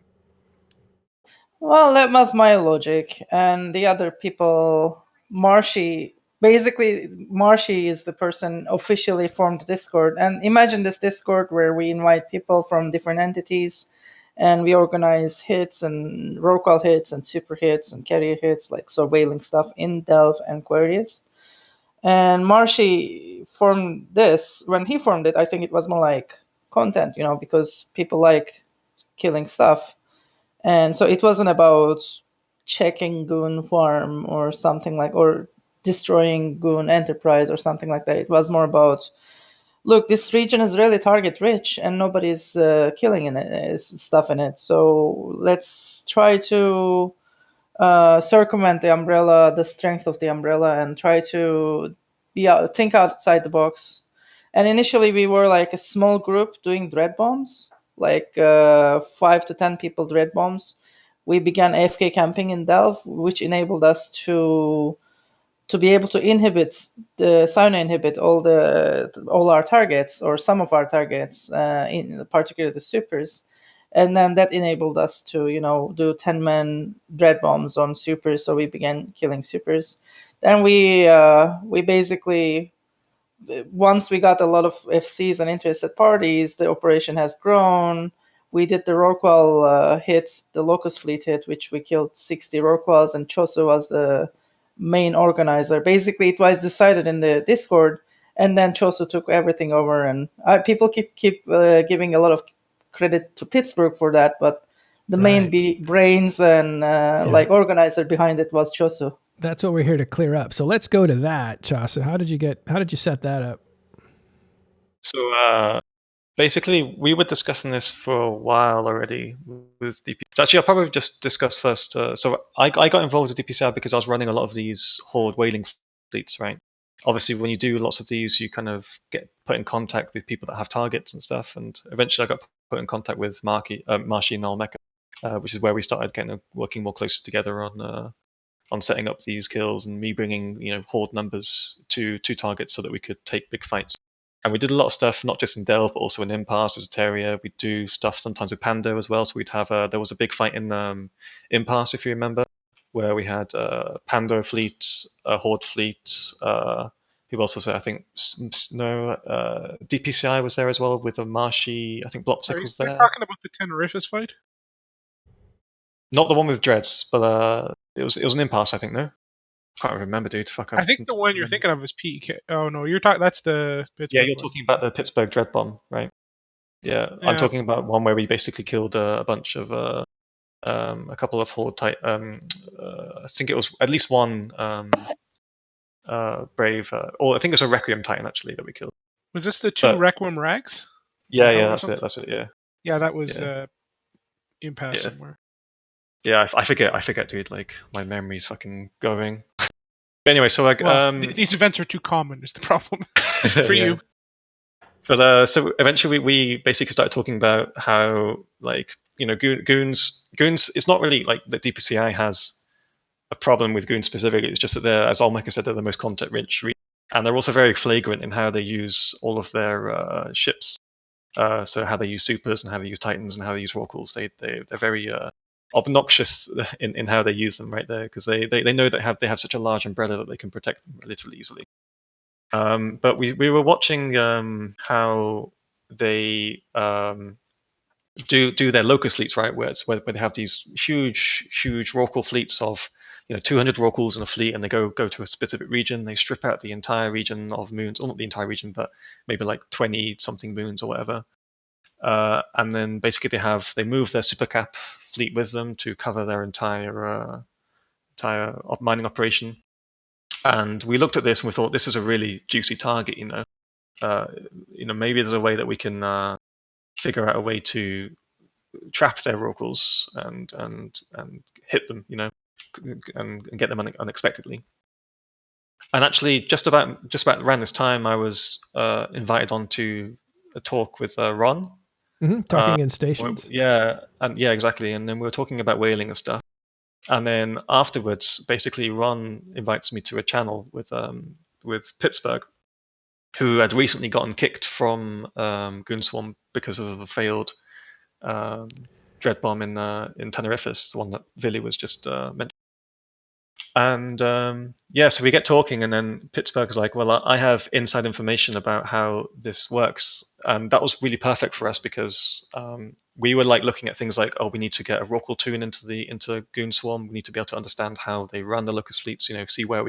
Well, that was my logic. And the other people, Marshy is the person officially formed Discord. And imagine this Discord where we invite people from different entities and we organize hits and Rorqual hits and super hits and carrier hits, like surveilling stuff in Delve and Queries. And Marshy formed this. When he formed it, I think it was more like content, because people like killing stuff. And so it wasn't about checking Goon Farm or something or destroying Goon Enterprise or something like that. It was more about, look, this region is really target rich and nobody's killing stuff in it. So let's try to circumvent the umbrella, the strength of the umbrella, and try to think outside the box. And initially we were like a small group doing dread bombs, like 5 to 10 people dread bombs. We began AFK camping in Delve, which enabled us to be able to inhibit all our targets or some of our targets, in particular the supers. And then that enabled us to, do 10-man dread bombs on supers. So we began killing supers. Then we basically, once we got a lot of FCs and interested parties, the operation has grown. We did the Rorqual hit, the Locust Fleet hit, which we killed 60 Rorquals, and Chossu was the main organizer. Basically, it was decided in the Discord, and then Chossu took everything over. And people keep giving a lot of credit to Pittsburgh for that, but the main brains and organizer behind it was Chossu. That's what we're here to clear up. So let's go to that, Chossu. How did you set that up? So basically, we were discussing this for a while already with DP. Actually, I'll probably just discuss first. So I got involved with DPCI because I was running a lot of these Horde whaling fleets, right? Obviously, when you do lots of these, you kind of get put in contact with people that have targets and stuff. And eventually, I got put in contact with Marshy and Almeca, which is where we started kind of working more closely together on setting up these kills and me bringing Horde numbers to targets so that we could take big fights. And we did a lot of stuff, not just in Delve, but also in Impasse, Esoteria. We'd do stuff sometimes with Pando as well. So we'd have there was a big fight in Impasse, if you remember, where we had Pando fleet, Horde fleet. Who else was there? I think DPCI was there as well with a Marshy. I think Blopsic was there. Are you talking about the Teneriffa's fight? Not the one with Dreads, but it was an Impasse, I think. No. Can't remember, dude. Fuck. I think the one you're thinking of is PK. Oh no, you're talking. That's the Pittsburgh. Yeah, you're talking about the Pittsburgh Dread Bomb, right? Yeah, I'm talking about one where we basically killed a bunch of a couple of Horde type. I think it was at least one Brave, or I think it was a Requiem Titan actually that we killed. Was this the two Requiem Rags? Yeah, that's it. Yeah. Yeah, that was Impasse somewhere. Yeah, I forget, dude. Like my memory's fucking going. But anyway, so like these events are too common. Is the problem for you? But so eventually we basically started talking about how goons. It's not really like the DPCI has a problem with goons specifically. It's just that they're, as Almeca said, they're the most content rich, and they're also very flagrant in how they use all of their ships. So how they use supers and how they use titans and how they use rorquals. They're very obnoxious in how they use them right there, because they know that they have such a large umbrella that they can protect them relatively easily. But we were watching how they do their locust fleets, right? Where they have these huge rorqual fleets of 200 rorquals in a fleet, and they go to a specific region. They strip out the entire region of moons, or not the entire region, but maybe like 20 something moons or whatever. And then basically they move their supercap fleet with them to cover their entire mining operation. And we looked at this and we thought, this is a really juicy target. Maybe there's a way that we can figure out a way to trap their rorquals and hit them, and get them unexpectedly. And actually, just about around this time, I was invited on to a talk with Ron. Talking in stations. Yeah, exactly. And then we were talking about whaling and stuff. And then afterwards, basically, Ron invites me to a channel with Pittsburgh, who had recently gotten kicked from Goonswarm because of the failed dread bomb in Teneriffa's, the one that Vili was just mentioning. And so we get talking, and then Pittsburgh's like, well, I have inside information about how this works. And that was really perfect for us, because we were like looking at things like, we need to get a rorqual tune into Goonswarm. We need to be able to understand how they run the locust fleets, see what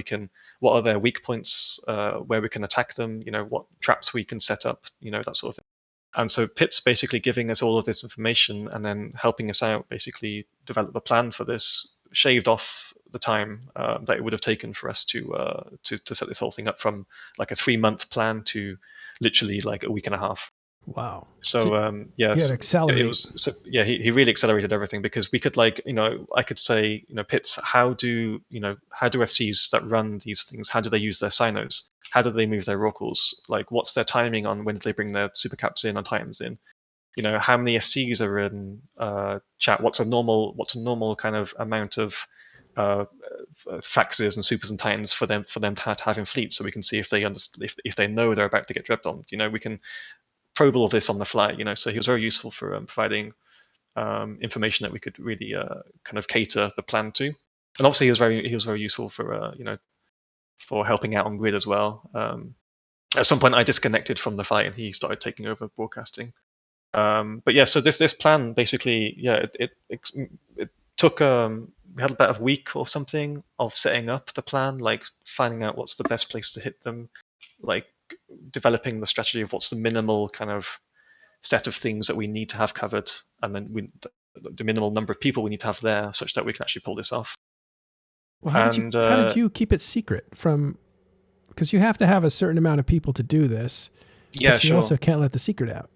are their weak points, where we can attack them, what traps we can set up, that sort of thing. And so Pitt's basically giving us all of this information and then helping us out, basically develop the plan for this, shaved off the time that it would have taken for us to set this whole thing up from like a 3-month plan to literally like a week and a half. Wow. So yes, it was, he really accelerated everything, because we could I could say, Pitts, how do FCs that run these things, how do they use their sinos? How do they move their rorquals? Like, what's their timing on when do they bring their supercaps in or titans in? How many FCs are in chat? What's a normal kind of amount of faxes and supers and titans for them to have in fleet, so we can see if they know they're about to get dread bombed. We can probe all of this on the fly. So he was very useful for providing information that we could really kind of cater the plan to. And obviously he was very useful for for helping out on grid as well. At some point I disconnected from the fight and he started taking over broadcasting. But yeah, so this plan basically, it took we had about a week or something of setting up the plan, like finding out what's the best place to hit them, like developing the strategy of what's the minimal kind of set of things that we need to have covered, and then the minimal number of people we need to have there such that we can actually pull this off. Well, how did you keep it secret from? Because you have to have a certain amount of people to do this, Yeah, but you sure. also can't let the secret out.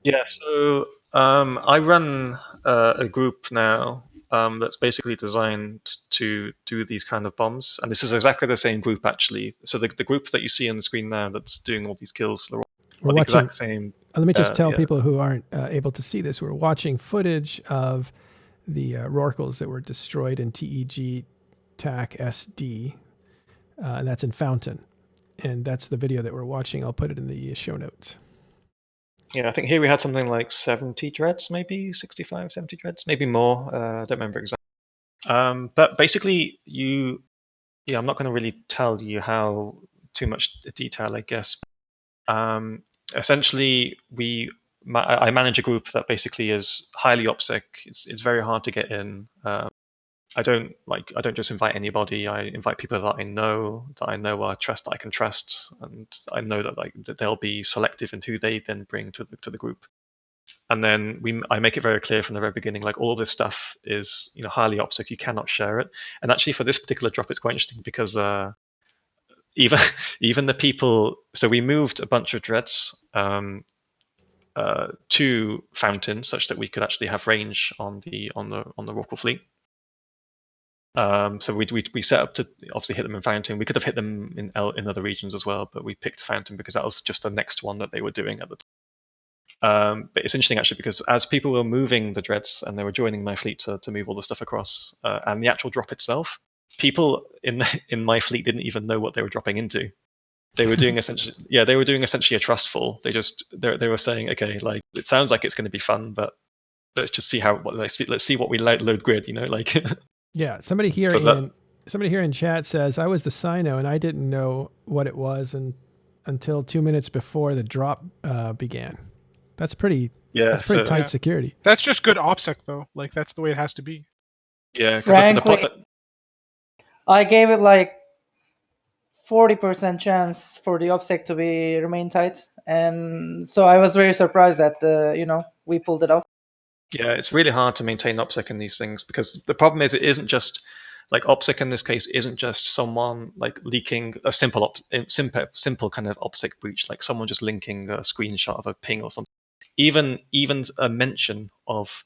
Yeah, so I run a group now that's basically designed to do these kind of bombs, and this is exactly the same group actually. So the group that you see on the screen now that's doing all these kills for We're the watching. exact same. Let me just tell yeah. people who aren't able to see this. We're watching footage of the Rorquals that were destroyed in TEG TAC SD, and that's in Fountain. And that's the video that we're watching. I'll put it in the show notes. Yeah, I think here we had something like 70 dreads, maybe 65, 70 dreads, maybe more. I don't remember exactly. But basically, I'm not going to really tell you how too much detail, I guess. Essentially, I manage a group that basically is highly OPSEC. It's very hard to get in. I don't just invite anybody. I invite people that I know I trust, that I can trust, and I know that they'll be selective in who they then bring to the group. And then I make it very clear from the very beginning, like all this stuff is highly OPSEC. You cannot share it. And actually, for this particular drop, it's quite interesting because even the people. So we moved a bunch of dreads to Fountain, such that we could actually have range on the Rorqual fleet. So we set up to obviously hit them in Fountain. We could have hit them in other regions as well, but we picked Fountain because that was just the next one that they were doing at the time. But it's interesting actually because as people were moving the dreads and they were joining my fleet to move all the stuff across, and the actual drop itself, people in my fleet didn't even know what they were dropping into. They were doing essentially a trustful. They were saying, okay, like it sounds like it's going to be fun, but let's just see let's see what we load grid, like. Yeah, somebody here in chat says I was the Sino and I didn't know what it was until 2 minutes before the drop began. That's pretty. Yeah, that's pretty tight security. That's just good OPSEC though. Like that's the way it has to be. Yeah, frankly, I gave it like 40% chance for the OPSEC to remain tight, and so I was very surprised that we pulled it off. Yeah, it's really hard to maintain OPSEC in these things because the problem is it isn't just like OPSEC in this case isn't just someone like leaking a simple kind of OPSEC breach, like someone just linking a screenshot of a ping or something. Even a mention of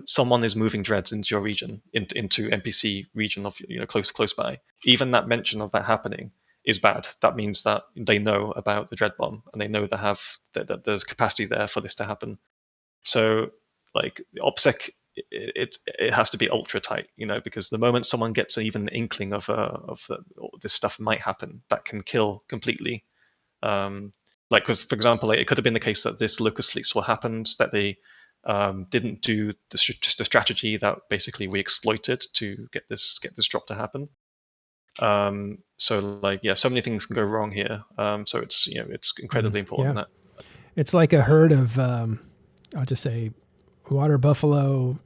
someone is moving dreads into your region, into NPC region of close by. Even that mention of that happening is bad. That means that they know about the dread bomb and they know that there's capacity there for this to happen. So like the OPSEC, it has to be ultra tight, because the moment someone gets even an inkling of this stuff might happen, that can kill completely. Because for example, it could have been the case that this locust fleet swap happened, that they didn't do the strategy that basically we exploited to get this drop to happen. So so many things can go wrong here. So it's it's incredibly important that it's like a herd of I'll just say water buffalo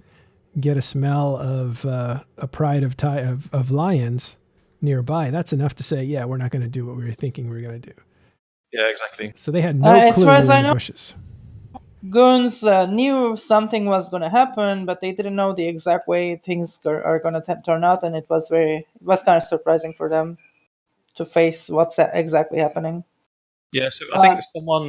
get a smell of a pride of lions nearby. That's enough to say, yeah, we're not going to do what we were thinking we were going to do. Yeah, exactly. So they had no clue as I in know, the bushes. Goons knew something was going to happen, but they didn't know the exact way things are going to turn out, and it was kind of surprising for them to face what's exactly happening. Yeah, so I think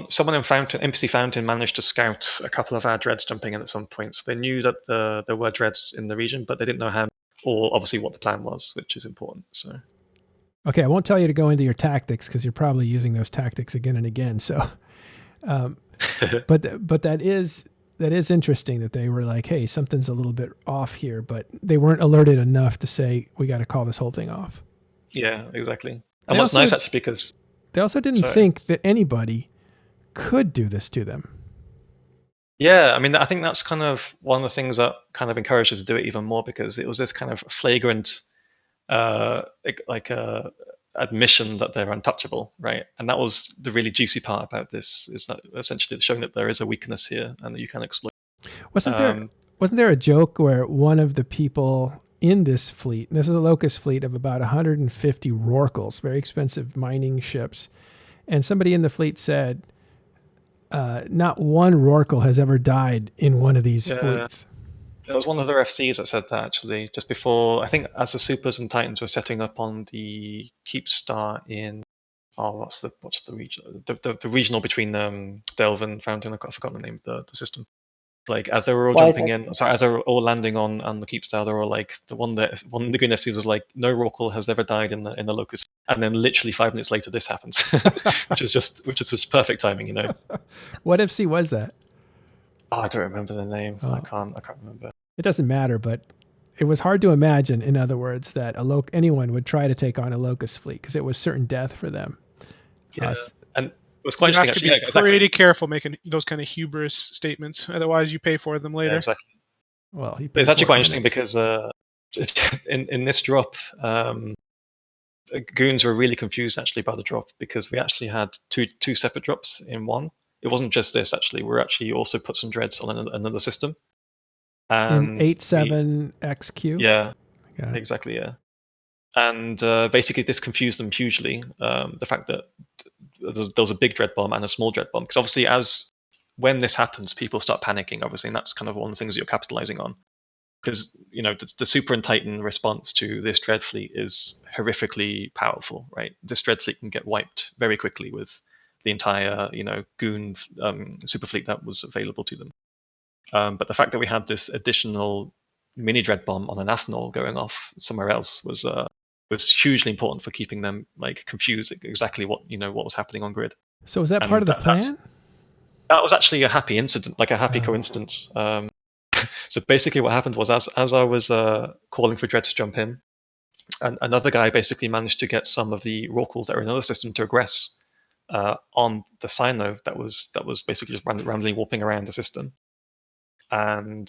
someone in NPC Fountain managed to scout a couple of our dreads jumping in at some point. So they knew that there were dreads in the region, but they didn't know how or obviously what the plan was, which is important. So, okay, I won't tell you to go into your tactics because you're probably using those tactics again and again. So, but that is interesting that they were like, hey, something's a little bit off here, but they weren't alerted enough to say we got to call this whole thing off. Yeah, exactly. And what's nice actually because they also didn't think that anybody could do this to them. Yeah, I mean, I think that's kind of one of the things that kind of encouraged us to do it even more because it was this kind of flagrant, admission that they're untouchable, right? And that was the really juicy part about this, is that essentially showing that there is a weakness here and that you can exploit. Wasn't there a joke where one of the people in this fleet, and this is a Locust fleet of about 150 Rorquals, very expensive mining ships, and somebody in the fleet said, not one Rorqual has ever died in one of these fleets. There was one of the FCs that said that actually, just before, I think as the Supers and Titans were setting up on the Keep Star what's the region? The regional between Delve and Fountain. I've forgotten the name of the system. Like as they were all jumping in, sorry, as they were all landing on the keep style, they were all like one of the Goon FC was like, no Rorqual has ever died in the Locust, and then literally 5 minutes later this happens, which is just perfect timing, you know. What FC was that? Oh, I don't remember the name. Oh. I can't remember. It doesn't matter, but it was hard to imagine, in other words, that anyone would try to take on a Locust fleet because it was certain death for them. Yeah, and it was quite interesting. You have to be pretty careful making those kind of hubris statements, otherwise you pay for them later. Yeah, exactly. Well, it's actually quite interesting because in this drop, Goons were really confused actually by the drop because we actually had two separate drops in one. It wasn't just this actually. We actually also put some dreads on another system. And in 87XQ? Yeah, exactly, yeah. And basically this confused them hugely. The fact that there was a big dread bomb and a small dread bomb. Because obviously when this happens, people start panicking, obviously, and that's kind of one of the things that you're capitalizing on. Because, you know, the Super and Titan response to this dread fleet is horrifically powerful, right? This dread fleet can get wiped very quickly with the entire, you know, Goon super fleet that was available to them. But the fact that we had this additional mini dread bomb on an Athanol going off somewhere else was hugely important for keeping them like confused exactly what was happening on grid. So was that part of the plan? That was actually a happy incident, like a happy coincidence. So basically what happened was as I was calling for Dread to jump in, another guy basically managed to get some of the Rorquals that were in another system to regress on the Sino that was basically just randomly warping around the system. And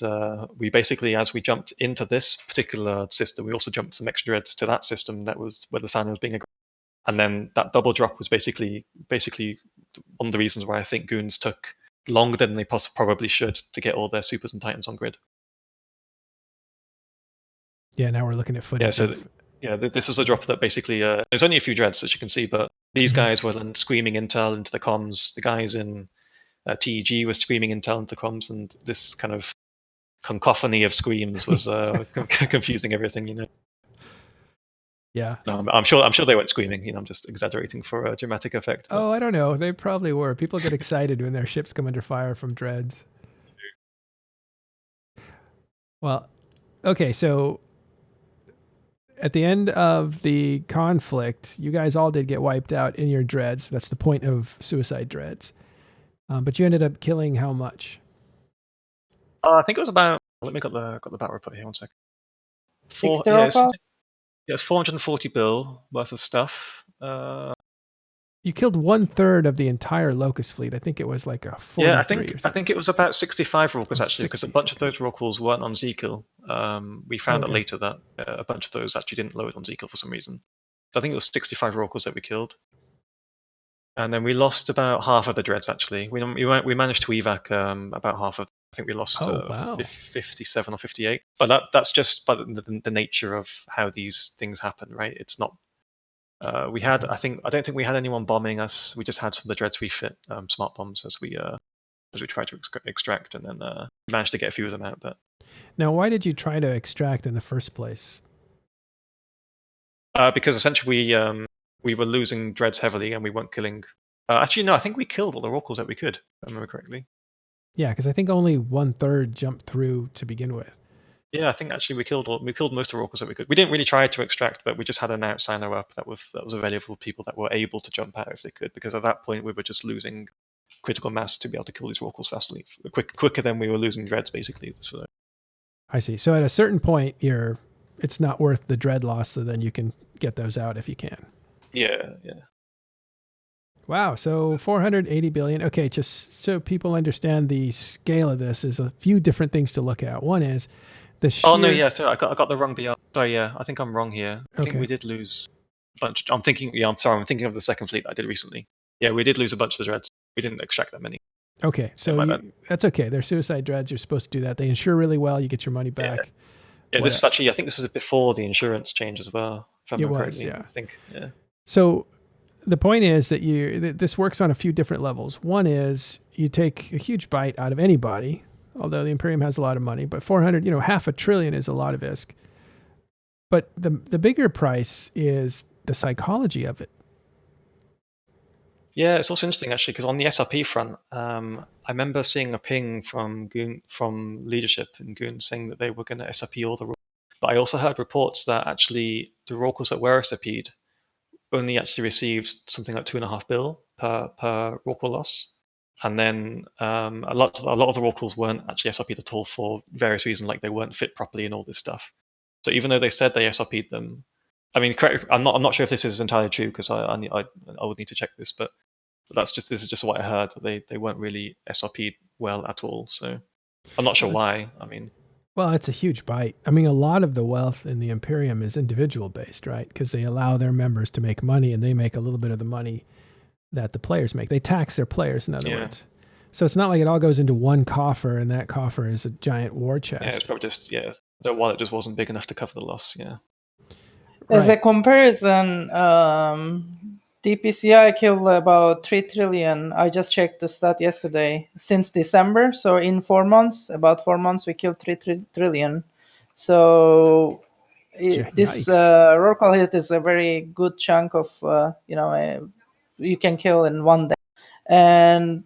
we basically, as we jumped into this particular system, we also jumped some extra dreads to that system that was where the Sino was being aggressive. And then that double drop was basically one of the reasons why I think Goons took longer than they probably should to get all their Supers and Titans on grid. Yeah, now we're looking at footage. This is a drop that basically there's only a few dreads as you can see, but these guys were then screaming intel into the comms. The guys in TEG were screaming intel into the comms, and this kind of cacophony of screams was confusing everything, you know. Yeah, I'm sure they weren't screaming. You know, I'm just exaggerating for a dramatic effect. But... Oh, I don't know. They probably were. People get excited when their ships come under fire from dreads. Well, okay, so at the end of the conflict, you guys all did get wiped out in your dreads. That's the point of suicide dreads. But you ended up killing how much? I think it was about. Let me got the battle report here. 1 second. It's 440 bill worth of stuff. You killed 1/3 of the entire Locust fleet. I think it was like a 43 Yeah, or something. I think it was about 65 Rorquals actually, because a bunch of those Rorquals weren't on Z-Kill. We found out later that a bunch of those actually didn't load on Z-Kill for some reason. So I think it was 65 Rorquals that we killed. And then we lost about half of the dreads actually. We managed to evac about half of. I think we lost 57 or 58. But that's just by the nature of how these things happen, right? It's not. I don't think we had anyone bombing us. We just had some of the dreads refit smart bombs as we tried to extract, and then managed to get a few of them out. But now, why did you try to extract in the first place? Because essentially we were losing dreads heavily, and we weren't killing. Actually, no, I think we killed all the Rorquals that we could, if I remember correctly. Yeah, because I think only 1/3 jumped through to begin with. Yeah, I think actually we killed most of the Rorquals that we could. We didn't really try to extract, but we just had an outsino up that was available for people that were able to jump out if they could. Because at that point we were just losing critical mass to be able to kill these Rorquals fastly, quicker than we were losing dreads, basically. So. I see. So at a certain point, it's not worth the dread loss, so then you can get those out if you can. Yeah. Wow, so 480 billion. Okay, just so people understand the scale of this, is a few different things to look at. One is the sheer... Oh no, yeah, so I got the wrong BR. Sorry, yeah, I think I'm wrong here. I think we did lose a bunch. I'm thinking of the second fleet I did recently. Yeah, we did lose a bunch of the dreads. We didn't extract that many. Okay, so that's okay. They're suicide dreads. You're supposed to do that. They insure really well. You get your money back. Yeah, this is actually, I think this is before the insurance change as well. If I remember correctly. Yeah. I think, yeah. So the point is that this works on a few different levels. One is you take a huge bite out of anybody, although the Imperium has a lot of money, but 400, $500 billion is a lot of ISK. But the bigger price is the psychology of it. Yeah, it's also interesting actually because on the SRP front, I remember seeing a ping from leadership in Goon saying that they were going to SRP all the Rorquals. But I also heard reports that actually the Rorquals that were SRP'd only actually received something like 2.5 bill per Rorqual loss. And then a lot of the Rorquals weren't actually SRP'd at all for various reasons, like they weren't fit properly and all this stuff. So even though they said they SRP'd them, I mean, correct, I'm not sure if this is entirely true because I would need to check this, but this is just what I heard, that they weren't really SRP'd well at all. So I'm not sure why. I mean, well, it's a huge bite. I mean, a lot of the wealth in the Imperium is individual based, right? Because they allow their members to make money, and they make a little bit of the money that the players make. They tax their players, in other words. So it's not like it all goes into one coffer, and that coffer is a giant war chest. Yeah, it's probably just their wallet just wasn't big enough to cover the loss. Yeah. As a comparison, DPCI killed about 3 trillion. I just checked the stat yesterday. Since December, so in 4 months, about 4 months, we killed 3 trillion. So this Rorqual hit is a very good chunk of, you can kill in one day. And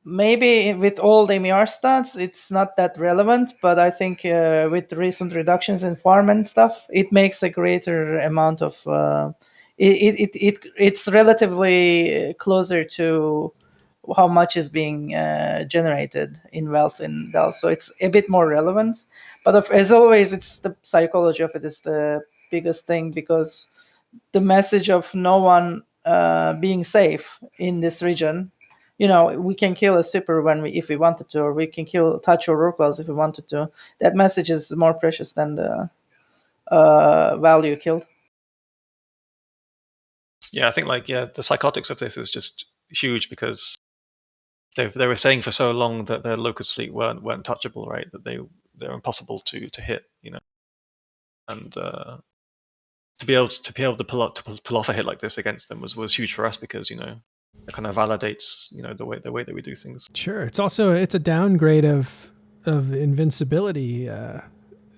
maybe with all the MER stats, it's not that relevant, but I think with recent reductions in farm and stuff, it makes a greater amount of. It's relatively closer to how much is being generated in wealth in DAO, so it's a bit more relevant. But as always, it's the psychology of it is the biggest thing, because the message of no one being safe in this region. We can kill a super if we wanted to, or we can touch or Rorquals if we wanted to. That message is more precious than the value killed. Yeah, I think the psychotics of this is just huge, because they were saying for so long that their Locust fleet weren't touchable, right? That they're impossible to hit, and to be able to pull off a hit like this against them was huge for us, because it kind of validates the way that we do things. Sure, it's a downgrade of invincibility.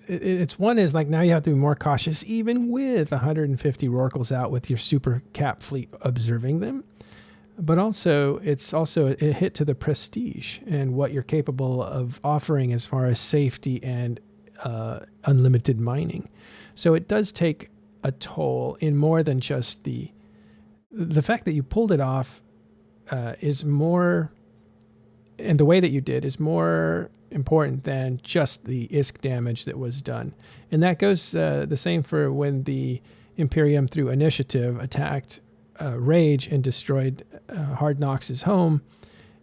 It's one is like now you have to be more cautious, even with 150 Rorquals out with your super cap fleet observing them. But also, it's also a hit to the prestige and what you're capable of offering as far as safety and unlimited mining. So it does take a toll in more than just the fact that you pulled it off is more, and the way that you did is more important than just the ISK damage that was done. And that goes the same for when the Imperium through initiative attacked Rage and destroyed Hard Knox's home.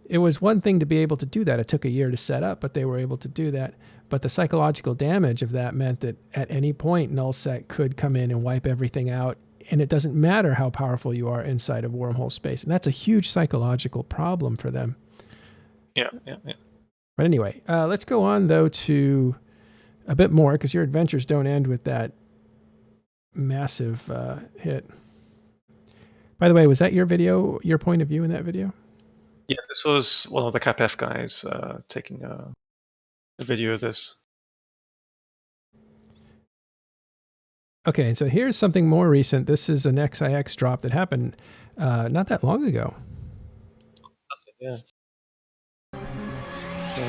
It was one thing to be able to do that. It took a year to set up, but they were able to do that. But the psychological damage of that meant that at any point, Nullsec could come in and wipe everything out, and it doesn't matter how powerful you are inside of wormhole space. And that's a huge psychological problem for them. Yeah. But anyway, let's go on, though, to a bit more, because your adventures don't end with that massive hit. By the way, was that your point of view in that video? Yeah, this was one of the CapF guys taking a video of this. Okay, so here's something more recent. This is an XIX drop that happened not that long ago. Yeah,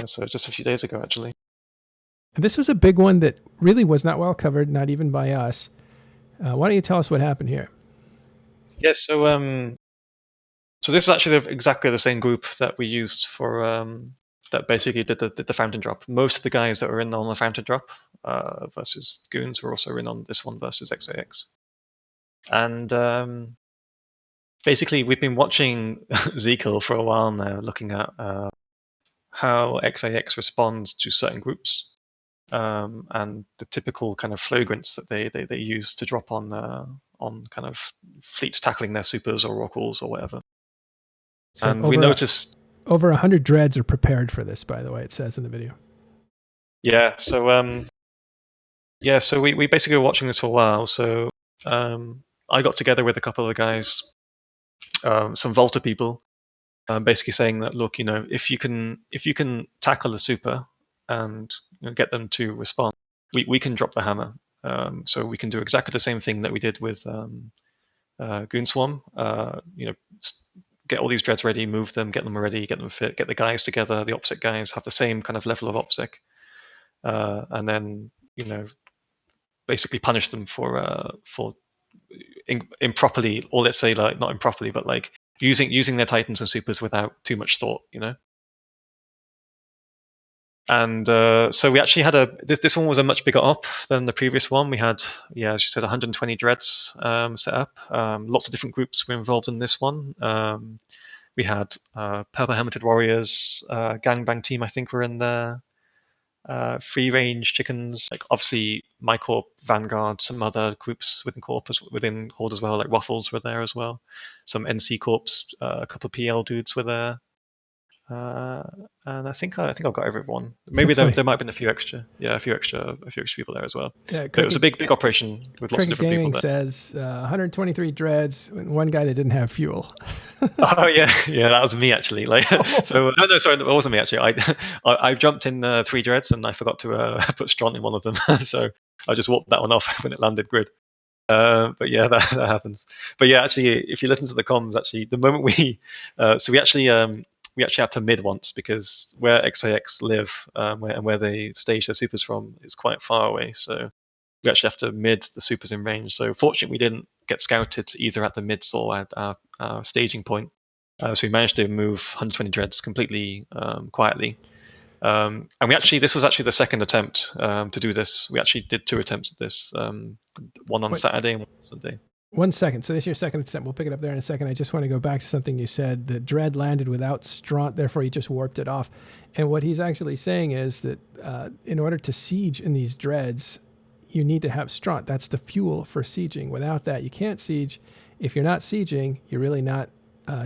so just a few days ago, actually. And this was a big one that really was not well covered, not even by us. Why don't you tell us what happened here? Yeah, so this is actually exactly the same group that we used for that basically did the fountain drop. Most of the guys that were in on the fountain drop versus Goons were also in on this one versus XIX. And basically, we've been watching Zekiel for a while now, looking at how XIX responds to certain groups, and the typical kind of flagrants that they use to drop on kind of fleets tackling their supers or Rorquals or whatever. So and we noticed over 100 dreads are prepared for this, by the way, it says in the video. Yeah, so so we basically were watching this for a while. So I got together with a couple of the guys, some Volta people, basically saying that, look, if you can tackle a super and get them to respond, we can drop the hammer. So we can do exactly the same thing that we did with Goon Swarm. Get all these dreads ready, move them, get them ready, get them fit, get the guys together. The OPSEC guys have the same kind of level of OPSEC, and then basically punish them for improperly, or let's say like not improperly, but like using their Titans and Supers without too much thought, And so we actually had this one was a much bigger op than the previous one. We had, as you said, 120 dreads set up. Lots of different groups were involved in this one. We had Purple Helmeted Warriors, Gangbang Team, I think, were in there. Free Range Chickens, like obviously My Corp, Vanguard, some other groups within Horde as well, like Ruffles were there as well. Some NC Corps, a couple of PL dudes were there. And I think I've got everyone. Maybe there might have been a few extra people there as well. Yeah, but it was a big operation with lots of different Gaming people there. Says 123 dreads and one guy that didn't have fuel. Oh yeah, that was me actually. Like, so no, sorry, that wasn't me actually. I jumped in 3 dreads and I forgot to put Stront in one of them, so I just warped that one off when it landed grid. But yeah, that happens. But yeah, actually, if you listen to the comms, actually, the moment we actually have to mid once because where XIX live and where they stage their supers from is quite far away. So we actually have to mid the supers in range. So fortunately, we didn't get scouted either at the mids or at our staging point. So we managed to move 120 dreads completely quietly. And this was actually the second attempt to do this. We actually did 2 attempts at this, one on Saturday and one on Sunday. 1 second. So this is your second attempt. We'll pick it up there in a second. I just want to go back to something you said. The dread landed without Stront, therefore he just warped it off. And what he's actually saying is that in order to siege in these dreads, you need to have Stront. That's the fuel for sieging. Without that, you can't siege. If you're not sieging, you're really not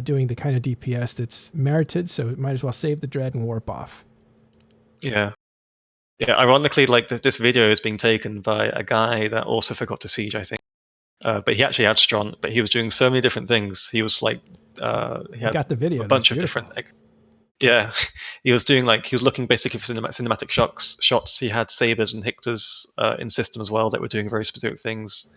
doing the kind of DPS that's merited, so it might as well save the dread and warp off. Yeah. Ironically, like this video is being taken by a guy that also forgot to siege, I think. But he actually had Stront, but he was doing so many different things. He was like, he had got the video. A bunch of different. He was doing he was looking basically for cinematic shots. He had Sabers and Hictors in system as well that were doing very specific things.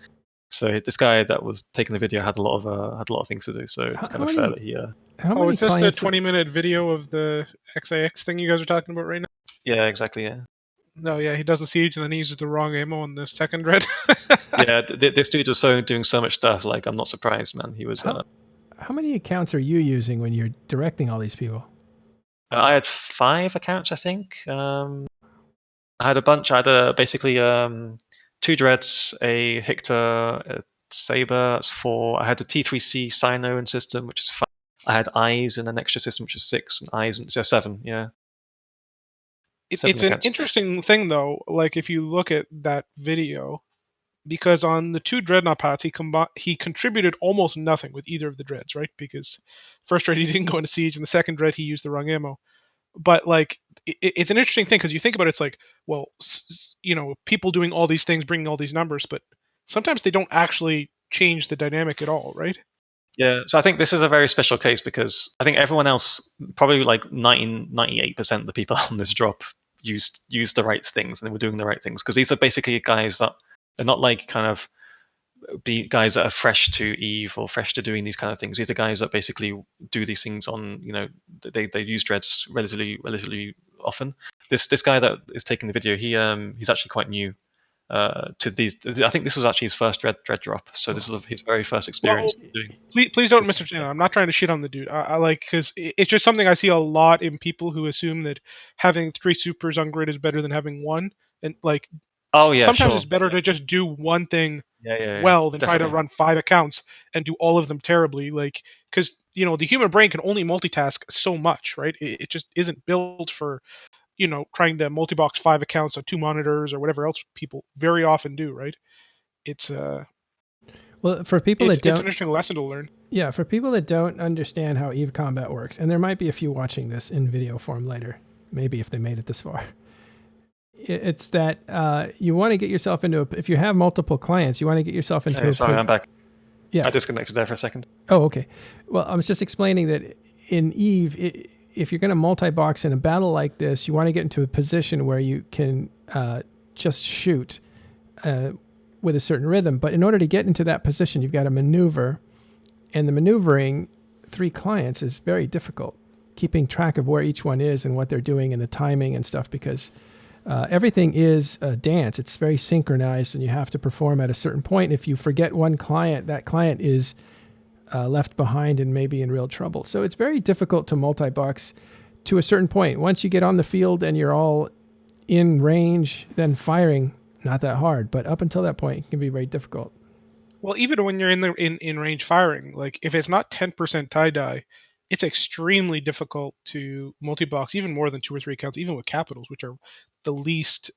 So this guy that was taking the video had a lot of things to do. So it's kind of fair that he. Is this the 20-minute video of the XIX thing you guys are talking about right now? Yeah, exactly. Yeah. No, yeah, he does the siege and then he uses the wrong ammo on the second dread. Yeah, this dude was doing so much stuff. Like, I'm not surprised, man. He was. How many accounts are you using when you're directing all these people? I had 5 accounts, I think. I had a bunch. I had basically 2 dreads, a Hictor, a Saber. That's 4. I had a T3C Sino in system, which is 5. I had eyes in an extra system, which is 6, and eyes and 7. Yeah. It's an interesting thing though. Like if you look at that video, because on the 2 dreadnought pods he contributed almost nothing with either of the dreads, right? Because first dread he didn't go into siege, and the second dread he used the wrong ammo. But like it's an interesting thing because you think about it, it's like, well, people doing all these things, bringing all these numbers, but sometimes they don't actually change the dynamic at all, right? Yeah, so I think this is a very special case because I think everyone else, probably like 98% of the people on this drop used the right things and they were doing the right things because these are basically guys that are not like kind of guys that are fresh to Eve or fresh to doing these kind of things. These are guys that basically do these things on, they use dreads relatively often. This guy that is taking the video, he's actually quite new to these. I think this was actually his first dread drop, so this is his very first experience doing. Please don't misunderstand. I'm not trying to shit on the dude. I like, because it's just something I see a lot in people who assume that having 3 supers on grid is better than having 1, and like, sometimes it's better to just do one thing well than try to run 5 accounts and do all of them terribly. Like, because the human brain can only multitask so much, right? It just isn't built for trying to multi-box 5 accounts on 2 monitors or whatever else people very often do, right? It's well, for people that don't, it's an interesting lesson to learn. Yeah, for people that don't understand how Eve combat works, and there might be a few watching this in video form later, maybe if they made it this far. It's that you want to get yourself into if you have multiple clients, you want to get yourself into sorry, I'm back. Yeah, I disconnected there for a second. Oh, okay. Well, I was just explaining that in Eve, if you're going to multi-box in a battle like this, you want to get into a position where you can just shoot with a certain rhythm. But in order to get into that position, you've got to maneuver, and the maneuvering 3 clients is very difficult. Keeping track of where each one is and what they're doing and the timing and stuff, because everything is a dance. It's very synchronized, and you have to perform at a certain point. If you forget one client, that client is left behind and maybe in real trouble. So it's very difficult to multi-box to a certain point. Once you get on the field and you're all in range, then firing, not that hard. But up until that point, it can be very difficult. Well, even when you're in range firing, like if it's not 10% tie-dye, it's extremely difficult to multi-box even more than 2 or 3 counts, even with capitals, which are the least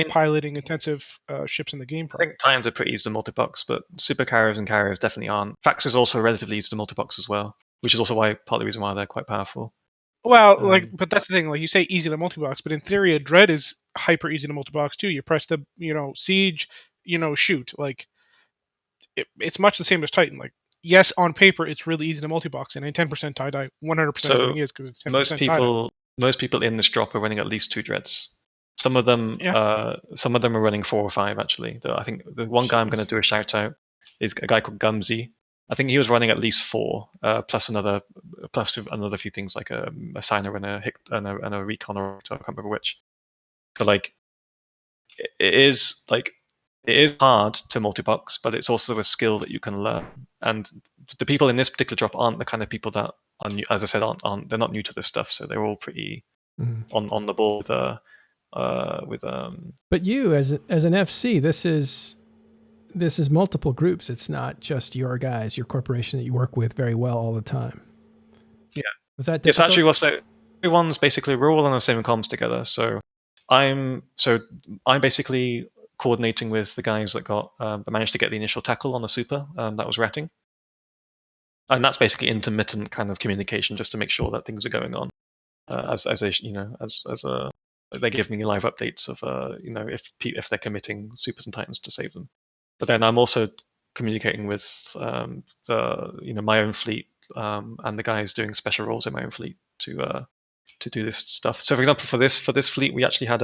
piloting intensive ships in the game. I think Titans are pretty easy to multi-box, but super carriers and carriers definitely aren't. Fax is also relatively easy to multi-box as well, which is also why part of the reason why they're quite powerful. Well, but that's the thing. Like you say, easy to multi-box, but in theory, a dread is hyper easy to multi-box too. You press the siege, shoot. Like it's much the same as Titan. Like yes, on paper, it's really easy to multi-box, and in 10% tie-dye, 100% everything is because it's 10% tie-dye. Most people in this drop are running at least 2 dreads. Some of them are running 4 or 5 actually. I think the one guy I'm going to do a shout out is a guy called Gumsy. I think he was running at least 4, plus another few things like a signer and a recon, or I can't remember which. So like, it is hard to multi-box, but it's also a skill that you can learn. And the people in this particular drop aren't the kind of people that are new, as I said, they're not new to this stuff, so they're all pretty on the ball with. But you as an FC, this is multiple groups. It's not just your guys, your corporation that you work with very well all the time. Yeah. Was that difficult? It's actually also everyone's basically, we're all on the same comms together. So I'm basically coordinating with the guys that managed to get the initial tackle on the super that was ratting. And that's basically intermittent kind of communication just to make sure that things are going on. They give me live updates of if they're committing supers and titans to save them. But then I'm also communicating with my own fleet and the guys doing special roles in my own fleet to do this stuff. So for example, for this fleet, we actually had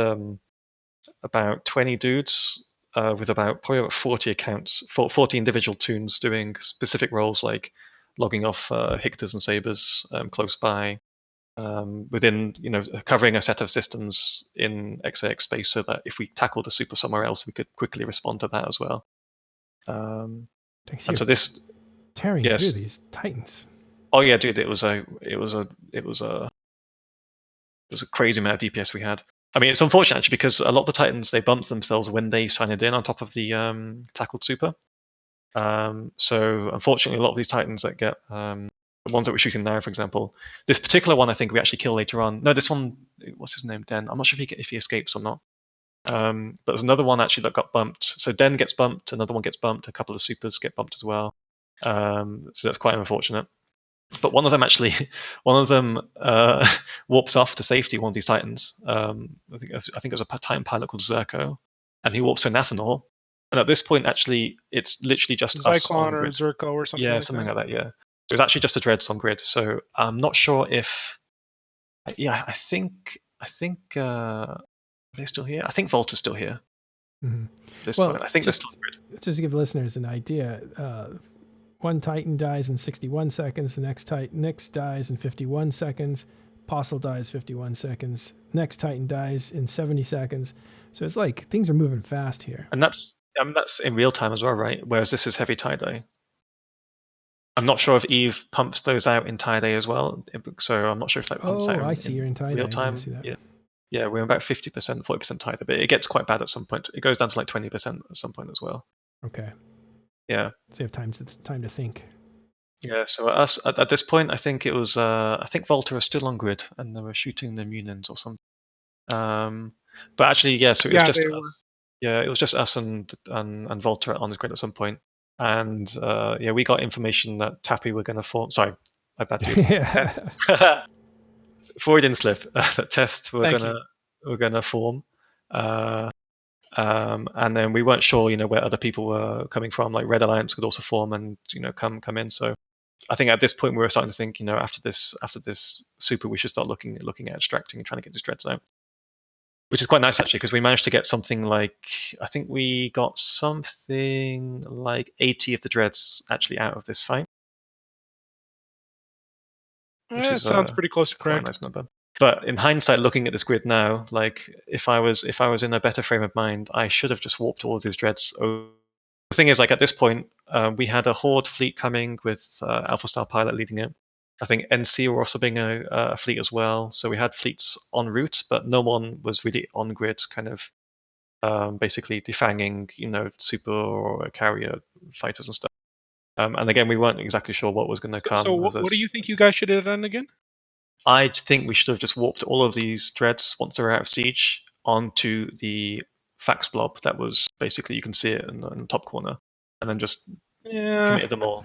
about 20 dudes with probably about 40 accounts, 40 individual toons doing specific roles like logging off Hictors and Sabers close by, within covering a set of systems in XAX space, so that if we tackled a super somewhere else, we could quickly respond to that as well. And so this tearing through these titans. Oh yeah, dude, it was a crazy amount of DPS we had. I mean, it's unfortunate actually, because a lot of the titans, they bumped themselves when they signed in on top of the tackled super. So unfortunately, a lot of these titans that get the ones that we're shooting now, for example, this particular one I think we actually kill later on. No, this one, what's his name, Den? I'm not sure if he escapes or not. But there's another one actually that got bumped. So Den gets bumped, another one gets bumped, a couple of the supers get bumped as well. So that's quite unfortunate. But one of them warps off to safety, one of these titans. I think it was a Titan pilot called Zerko, and he warps to Nathanor. And at this point, actually, it's literally just Zyklon or Zerko or something. Yeah, like something that. like that. Yeah, it was actually just a dreads on grid. So I'm not sure if. Yeah, I think. Are they still here? I think Volta's still here. Mm-hmm. This point, I think they're still on grid. Just to give listeners an idea, one Titan dies in 61 seconds. The next dies in 51 seconds. Apostle dies 51 seconds. Next Titan dies in 70 seconds. So it's like things are moving fast here. And that's in real time as well, right? Whereas this is heavy tie-dye. I'm not sure if Eve pumps those out in tie-dye as well. So I'm not sure if that pumps out. I see. You're in tie-dye. Real time. See that. Yeah, we're about 50%, 40% tie-dye, but it gets quite bad at some point. It goes down to like 20% at some point as well. Okay. Yeah. So you have time to think. Yeah. So at this point, I think it was. I think Volta are still on grid, and they were shooting the Munins or something. But actually, yeah. So it was just us. Yeah, it was just us and Volta on the grid at some point, and we got information that Tappy were going to form. Sorry, my bad. Yeah. Freudian slip. That test we're gonna form. And then we weren't sure, where other people were coming from. Like Red Alliance could also form and come in. So I think at this point we were starting to think, after this super, we should start looking at extracting and trying to get these dreads out. which is quite nice actually, because we managed to get something like, I think we got something like 80 of the dreads actually out of this fight. Which That sounds pretty close to quite a correct. nice number. But in hindsight, looking at this grid now, like if I was in a better frame of mind, I should have just warped all of these dreads. The thing is, like at this point, we had a Horde fleet coming with Alpha Star Pilot leading it. I think NC were also being a fleet as well. So we had fleets en route, but no one was really on grid, kind of basically defanging, super or carrier fighters and stuff. And again, we weren't exactly sure what was going to come. So what do you think you guys should have done again? I think we should have just warped all of these dreads once they're out of siege onto the fax blob that was basically, you can see it in the top corner, and then just committed them all.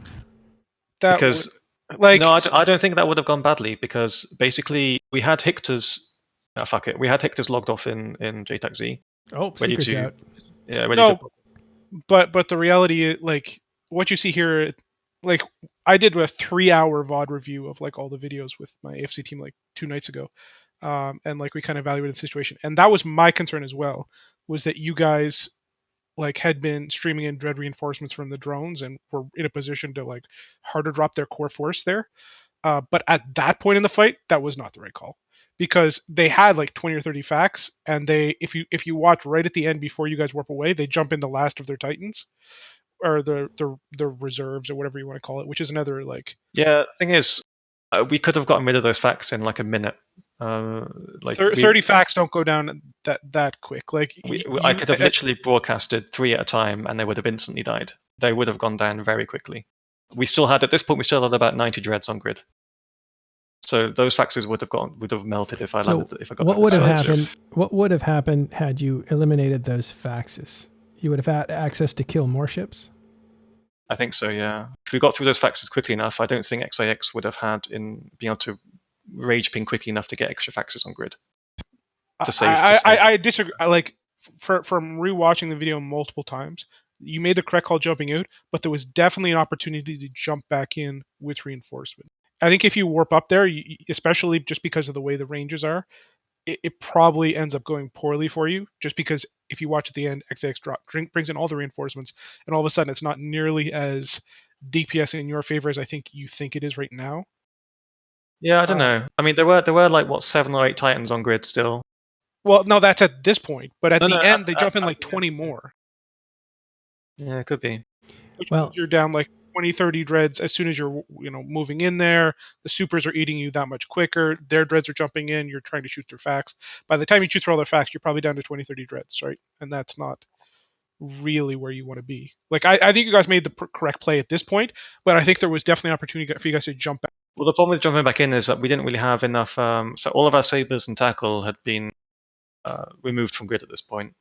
Because no, I don't think that would have gone badly, because basically we had Hictors. Fuck it, we had Hictors logged off in JTAC-Z. Oh, secret's out. Yeah, ready to. But the reality, like what you see here, like I did a 3-hour VOD review of like all the videos with my AFC team like 2 nights ago, and like we kind of evaluated the situation, and that was my concern as well, was that you guys like had been streaming in dread reinforcements from the drones and were in a position to like harder drop their core force there. But at that point in the fight, that was not the right call, because they had like 20 or 30 facts, and they, if you watch right at the end before you guys warp away, they jump in the last of their Titans, or the reserves, or whatever you want to call it, which is another like. Yeah, the thing is, we could have gotten rid of those facts in like a minute. Like 30 facts don't go down that quick. Like I could have literally broadcasted 3 at a time, and they would have instantly died. They would have gone down very quickly. We still had, at this point, about 90 dreads on grid. So those faxes would have melted if I landed. If I got. What would have happened? What would have happened had you eliminated those faxes? You would have had access to kill more ships. I think so. Yeah. If we got through those faxes quickly enough, I don't think XIX would have had in being able to rage ping quickly enough to get extra faxes on grid. To save. I disagree. Like from rewatching the video multiple times, you made the correct call jumping out, but there was definitely an opportunity to jump back in with reinforcement. I think if you warp up there, especially just because of the way the ranges are, it probably ends up going poorly for you, just because if you watch at the end, XX brings in all the reinforcements, and all of a sudden it's not nearly as DPS in your favor as I think you think it is right now. Yeah, I don't know. I mean, there were like, what, 7 or 8 Titans on grid still. Well, no, that's at this point, but at the end they jump in like 20 more. Yeah, it could be. Which means you're down like 20, 30 dreads as soon as you're moving in there. The supers are eating you that much quicker. Their dreads are jumping in. You're trying to shoot their facts. By the time you shoot through all their facts, you're probably down to 20, 30 dreads, right? And that's not really where you want to be. Like I think you guys made the correct play at this point, but I think there was definitely an opportunity for you guys to jump back. Well, the problem with jumping back in is that we didn't really have enough. So all of our sabers and tackle had been removed from grid at this point.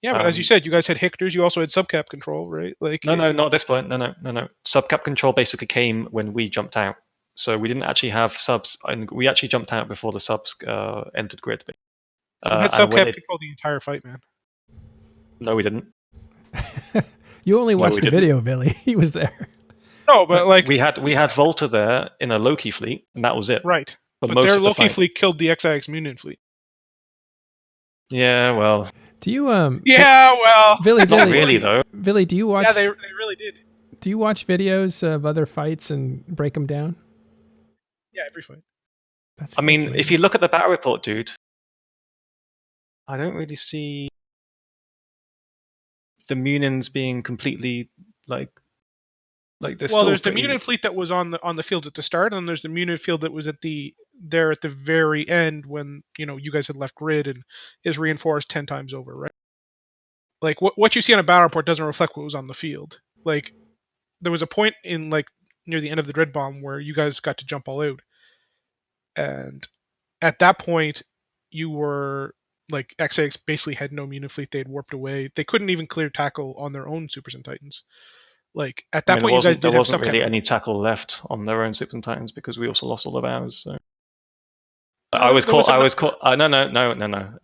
Yeah, but as you said, you guys had Hictors. You also had subcap control, right? Like no, not at this point. No. Subcap control basically came when we jumped out. So we didn't actually have subs, and we actually jumped out before the subs entered grid. You had subcap control the entire fight, man. No, we didn't. You only watched the video, Billy. He was there. No, but like we had Volta there in a Loki fleet, and that was it. Right. But their Loki fleet killed the XIX Munin fleet. Yeah, well. Do you Yeah, well. Billy, not really though. Billy, do you watch? Yeah, they really did. Do you watch videos of other fights and break them down? Yeah, every fight. I mean, if you look at the battle report, dude, I don't really see the Munins being completely like this. Well, there's the Munin fleet that was on the field at the start, and there's the Munin field that was at the very end when you guys had left grid and is reinforced 10 times over, right? Like what you see on a battle report doesn't reflect what was on the field. Like there was a point in like near the end of the dread bomb where you guys got to jump all out, and at that point you were like XX basically had no Munin fleet. They had warped away. They couldn't even clear tackle on their own Supers and Titans. Like at that point, you guys there wasn't really any tackle left on their own Supers and Titans because we also lost all of ours. So. No.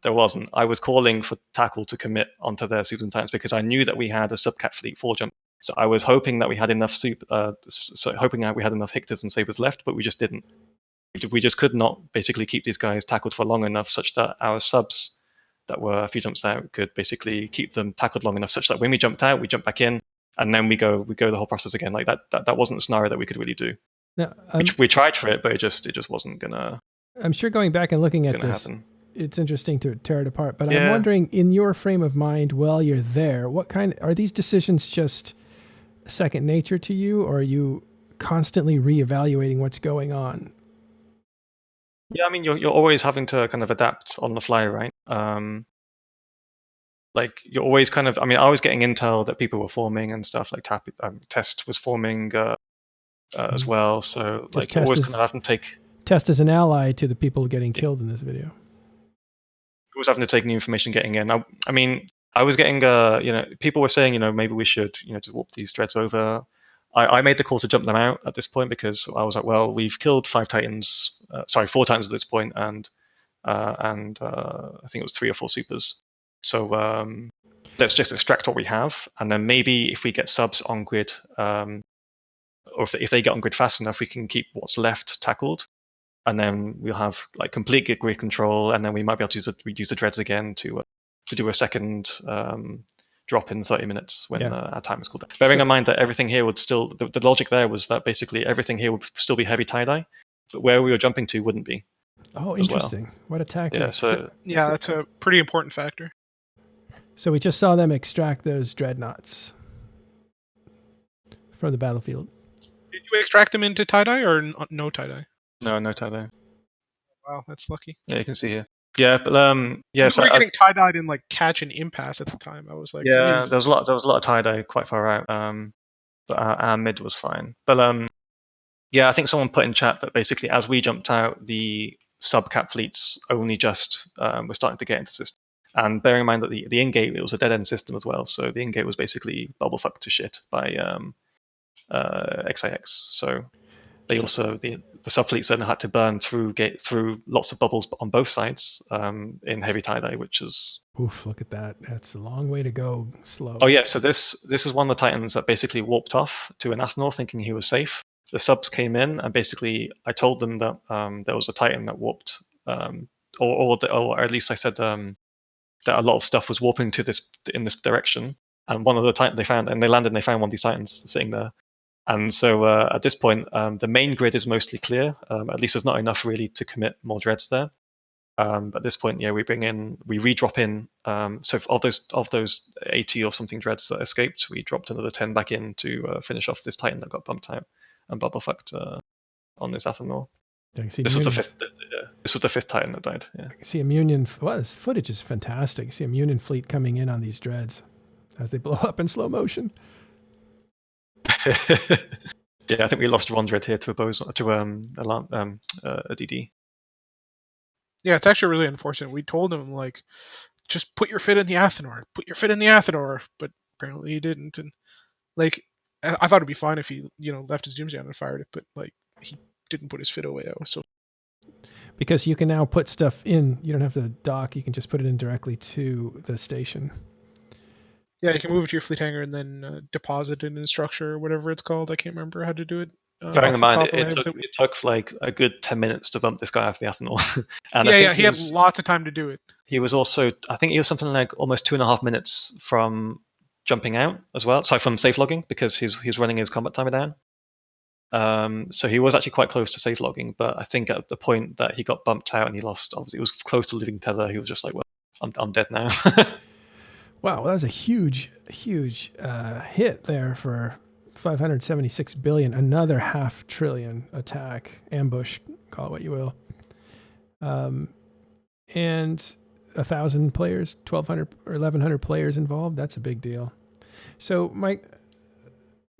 There wasn't. I was calling for tackle to commit onto their Supers and Titans because I knew that we had a subcat fleet 4 jump. So I was hoping that we had enough Hictors and Sabers left, but we just didn't. We just could not basically keep these guys tackled for long enough such that our subs that were a few jumps out could basically keep them tackled long enough such that when we jumped out, we jump back in, and then we go the whole process again. Like that wasn't a scenario that we could really do. Now, we tried for it, but it just wasn't gonna. I'm sure going back and looking at this, happen. It's interesting to tear it apart. But Yeah. I'm wondering, in your frame of mind, while you're there, what kind are these decisions just second nature to you, or are you constantly reevaluating what's going on? Yeah, I mean, you're always having to kind of adapt on the fly, right? Like you're always kind of. I mean, I was getting intel that people were forming and stuff. Like Test was forming as well. So like, you're always kind of having to take. Test as an ally to the people getting killed in this video. Was having to take new information getting in. I mean, I was getting, people were saying, maybe we should, just warp these dreads over. I made the call to jump them out at this point because I was like, well, we've killed 4 titans at this point, and I think it was 3 or 4 supers. So let's just extract what we have, and then maybe if we get subs on grid, or if they get on grid fast enough, we can keep what's left tackled. And then we'll have like complete grid control, and then we might be able to use the dreads again to do a second drop in 30 minutes when our time is called. Bearing in mind that everything here would still, the logic there was that basically everything here would still be heavy tie-dye, but where we were jumping to wouldn't be. Oh, interesting. Well. What a tactic. Yeah, that's a pretty important factor. So we just saw them extract those dreadnoughts from the battlefield. Did you extract them into tie-dye or no tie-dye? No tie-dye. Wow, that's lucky. Yeah, you can see here. Yeah, but yeah. So we were getting tie-dyed in like catch and impasse at the time. I was like, yeah, there was a lot of tie-dye quite far out. But our mid was fine. But yeah, I think someone put in chat that basically as we jumped out, the sub-cap fleets only just were starting to get into system. And bearing in mind that the in-gate, it was a dead-end system as well, so the in-gate was basically bubble fucked to shit by XIX. So they also the subfleets then had to burn through lots of bubbles on both sides in heavy tie-dye, which is oof. Look at that. That's a long way to go. Slow. Oh yeah. So this is one of the titans that basically warped off to an Athanor thinking he was safe. The subs came in, and basically I told them that there was a titan that warped, or at least I said that a lot of stuff was warping in this direction. And one of the titans they found, and they landed and they found one of these titans sitting there. And so at this point, the main grid is mostly clear. At least there's not enough really to commit more dreads there. But at this point, yeah, we redrop in. So of those 80 or something dreads that escaped, we dropped another 10 back in to finish off this titan that got bumped out and bubble fucked on this Athanor. This was the fifth. This was the 5th titan that died. Yeah. I can see a Munion. Well, this footage is fantastic. You see a Munion fleet coming in on these dreads as they blow up in slow motion. Yeah, I think we lost one dread here to a DD. Yeah, it's actually really unfortunate. We told him like, just put your fit in the Athanor, but apparently he didn't. And like, I thought it'd be fine if he left his doomsday on and fired it, but like he didn't put his fit away. I was so because you can now put stuff in. You don't have to dock. You can just put it in directly to the station. Yeah, you can move it to your fleet hangar and then deposit it in structure or whatever it's called. I can't remember how to do it. Bearing in mind, it took like a good 10 minutes to bump this guy off the Athanor. And he had lots of time to do it. He was also, I think he was something like almost 2.5 minutes from jumping out as well. Sorry, from safe logging, because he's running his combat timer down. So he was actually quite close to safe logging, but I think at the point that he got bumped out and he lost, obviously it was close to living tether, he was just like, well, I'm dead now. Wow, well, that was a huge hit there for 576 billion, another $500 billion attack, ambush, call it what you will. And 1,000 players, 1,200 or 1,100 players involved. That's a big deal. So my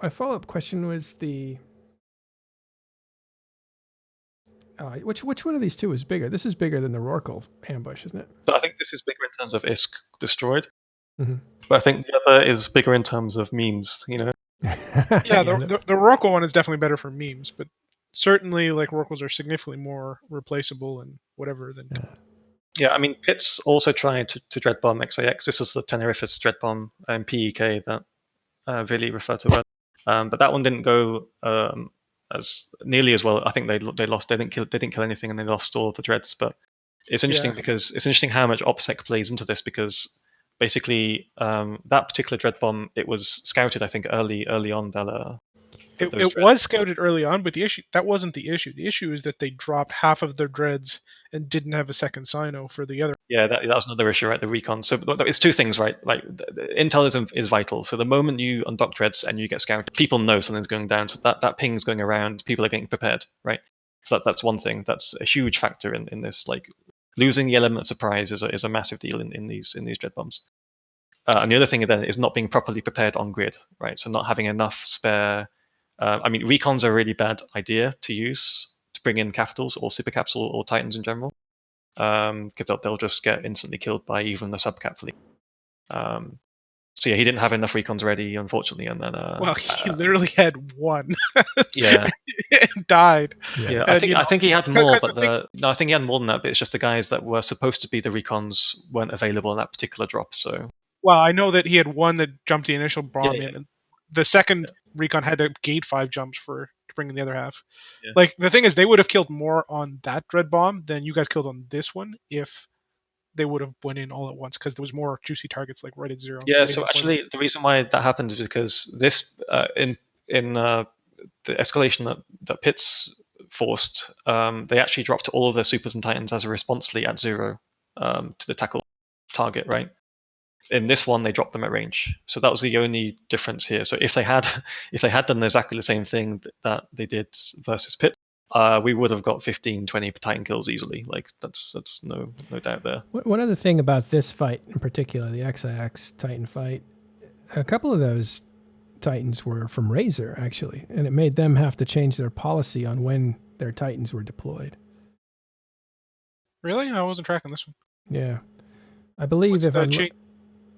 follow-up question was which one of these two is bigger? This is bigger than the Rorqual ambush, isn't it? So I think this is bigger in terms of ISK destroyed. Mm-hmm. But I think the other is bigger in terms of memes, Yeah, the Rorqual one is definitely better for memes, but certainly like Rorquals are significantly more replaceable and whatever than. Yeah, I mean, Pitts also tried to dread bomb XIX. This is the Tenerife's dread bomb PEK that Vili referred to. But that one didn't go as nearly as well. I think they lost. They didn't kill anything, and they lost all of the dreads. But It's interesting because it's interesting how much OPSEC plays into this, because basically that particular dread bomb, it was scouted, I think, early on. It was scouted early on, but that wasn't the issue. The issue is that they dropped half of their dreads and didn't have a second Sino for the other. Yeah, that was another issue, right? The recon. So it's two things, right? Like the intel is vital. So the moment you undock dreads and you get scouted, people know something's going down. So that ping's going around. People are getting prepared, right? So that's one thing. That's a huge factor in this. Like losing the element of surprise is a massive deal in these dread bombs. And the other thing then is not being properly prepared on grid, right? So not having enough spare. I mean, recons are a really bad idea to use to bring in capitals or super capsule or titans in general, because they'll just get instantly killed by even the subcap fleet. So yeah, he didn't have enough recons ready, unfortunately, and then well, he literally had one. Yeah, and died. Yeah, I think he had more, but I think he had more than that. But it's just the guys that were supposed to be the recons weren't available in that particular drop. So well, I know that he had one that jumped the initial bomb in, and the second recon had to gate 5 jumps to bring in the other half. Yeah. Like the thing is, they would have killed more on that dread bomb than you guys killed on this one if they would have went in all at once, because there was more juicy targets like right at 0. Yeah, so actually the reason why that happened is because this in the escalation that Pitts forced, they actually dropped all of their supers and titans as a response fleet at 0 to the tackle target, right? In this one, they dropped them at range, so that was the only difference here. So if they had done exactly the same thing that they did versus Pitt, we would have got 15, 20 Titan kills easily. Like that's no doubt there. One other thing about this fight in particular, the XIX Titan fight, a couple of those Titans were from Razor actually, and it made them have to change their policy on when their Titans were deployed. Really? I wasn't tracking this one. Yeah, I believe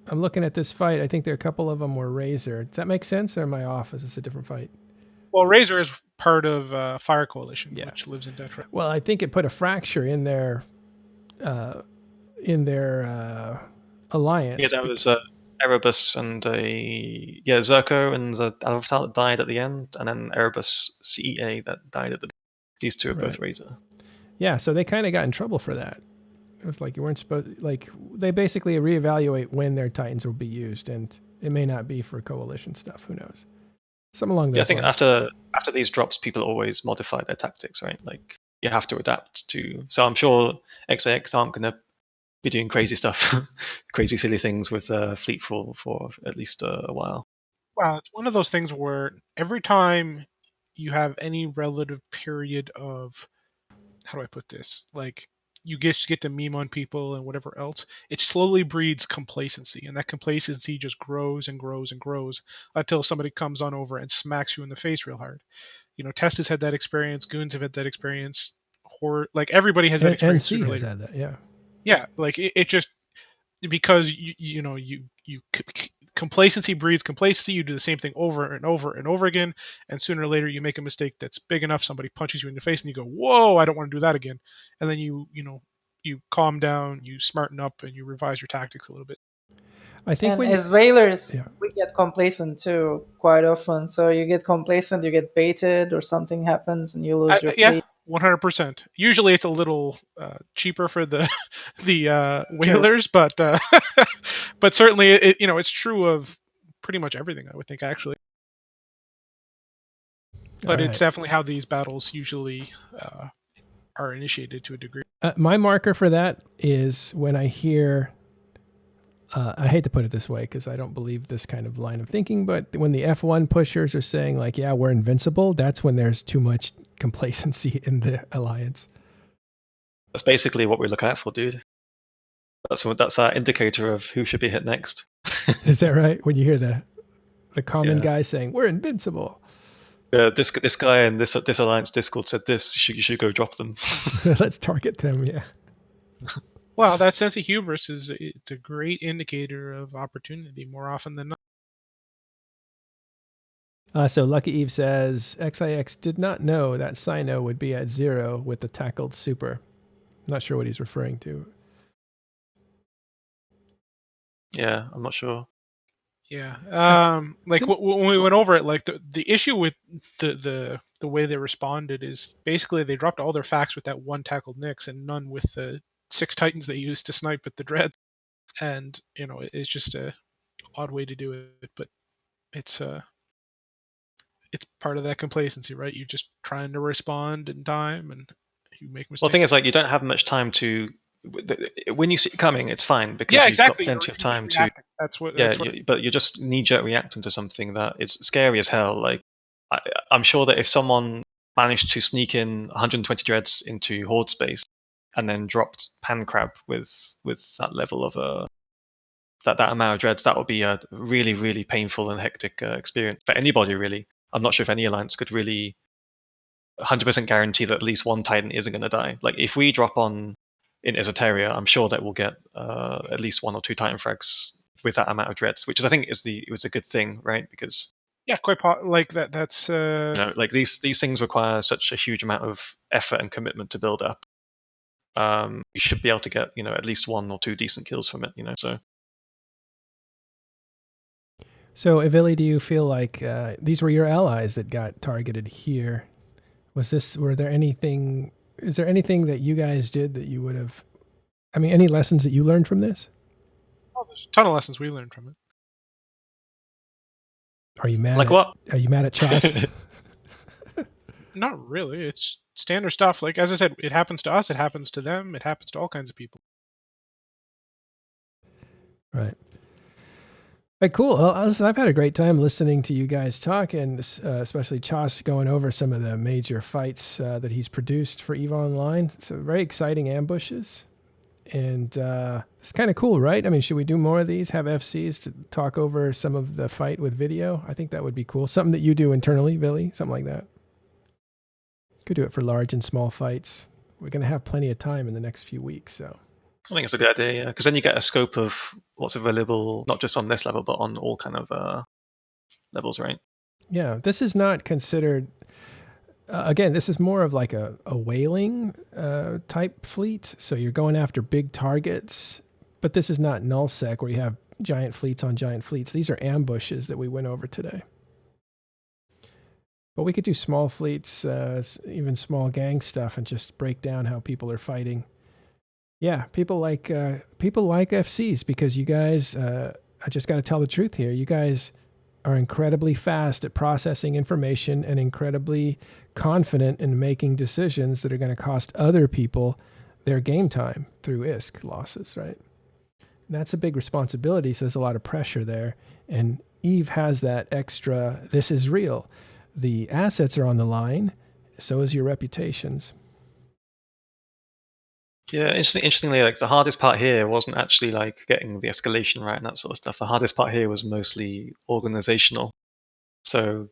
I'm looking at this fight, I think there are a couple of them were Razor. Does that make sense, or am I off? Is this a different fight? Well, Razor is part of Fire Coalition, which lives in Detroit. Well, I think it put a fracture in their alliance. Yeah, that was Erebus and Zerko and the Avatar that died at the end, and then Erebus CEA that died at the. These two are both Razor. Yeah, so they kind of got in trouble for that. It was like you weren't supposed. Like they basically reevaluate when their Titans will be used, and it may not be for coalition stuff. Who knows? Some along those. I think after these drops, people always modify their tactics, right? Like you have to adapt to. So I'm sure XIX aren't going to be doing crazy stuff, crazy silly things with fleet for at least a while. Well, it's one of those things where every time you have any relative period of, how do I put this? Like you get to meme on people and whatever else, it slowly breeds complacency, and that complacency just grows and grows and grows until somebody comes on over and smacks you in the face real hard. You know, Testa's had that experience, Goons have had that experience, Horde, like everybody has that experience. NC has had that, yeah. Yeah, like it just, because you complacency breeds complacency. You do the same thing over and over and over again, and sooner or later you make a mistake that's big enough, somebody punches you in the face, and you go, "Whoa, I don't want to do that again." And then you calm down, you smarten up, and you revise your tactics a little bit. I think as Veilers, we get complacent too quite often. So you get complacent, you get baited, or something happens, and you lose your fleet. Yeah, 100%. Usually it's a little cheaper for the whalers, but but certainly it's true of pretty much everything, I would think, actually. But it's definitely how these battles usually are initiated to a degree. My marker for that is when I hear, I hate to put it this way because I don't believe this kind of line of thinking, but when the F1 pushers are saying like, yeah, we're invincible, that's when there's too much complacency in the alliance. That's basically what we look out for, dude. That's our indicator of who should be hit next. Is that right? When you hear the common guy saying we're invincible. This guy in this alliance Discord said this. You should go drop them. Let's target them. Yeah. Well, that sense of hubris it's a great indicator of opportunity more often than not. So Lucky Eve says XIX did not know that Sino would be at 0 with the tackled super. I'm not sure what he's referring to. Yeah, I'm not sure. Yeah, like when we went over it, like the issue with the way they responded is basically they dropped all their facts with that one tackled Nyx and none with the 6 Titans they use to snipe at the dreads, and it's just a odd way to do it, but it's part of that complacency, right? You're just trying to respond in time, and you make mistakes. Well, the thing is, like, you don't have much time to. When you see it coming, it's fine because exactly. you've got plenty of time to. That's what. But you're just knee-jerk reacting to something that it's scary as hell. Like, I'm sure that if someone managed to sneak in 120 dreads into Horde space and then dropped Pan Crab with that level of that amount of dreads, that would be a really, really painful and hectic experience for anybody, really. I'm not sure if any alliance could really 100% guarantee that at least one Titan isn't going to die. Like, if we drop on in Esoteria, I'm sure that we'll get at least 1 or 2 Titan frags with that amount of dreads, which is, I think, was a good thing, right? Because quite like that. That's like these things require such a huge amount of effort and commitment to build up. You should be able to get at least 1 or 2 decent kills from it. So, Ivili, do you feel like these were your allies that got targeted here? Is there anything that you guys did that you would have, any lessons that you learned from this? Oh, there's a ton of lessons we learned from it. Are you mad? What? Are you mad at Chossu? Not really. It's standard stuff. Like, as I said, it happens to us. It happens to them. It happens to all kinds of people. Right. Right, cool. Well, I've had a great time listening to you guys talk, and especially Chossu going over some of the major fights that he's produced for EVE Online. So very exciting ambushes. And it's kind of cool, right? Should we do more of these? Have FCs to talk over some of the fight with video? I think that would be cool. Something that you do internally, Billy, something like that. Could do it for large and small fights. We're going to have plenty of time in the next few weeks, so. I think it's a good idea, because then you get a scope of what's available, not just on this level, but on all kind of levels, right? Yeah, this is not considered. Again, this is more of like a whaling type fleet. So you're going after big targets, but this is not nullsec where you have giant fleets on giant fleets. These are ambushes that we went over today. But we could do small fleets, even small gang stuff, and just break down how people are fighting. Yeah, people like FCs because you guys, I just got to tell the truth here. You guys are incredibly fast at processing information and incredibly confident in making decisions that are going to cost other people their game time through ISK losses, right? And that's a big responsibility, so there's a lot of pressure there. And EVE has that extra, this is real. The assets are on the line, so is your reputations. Yeah, interestingly, like the hardest part here wasn't actually like getting the escalation right and that sort of stuff. The hardest part here was mostly organizational. So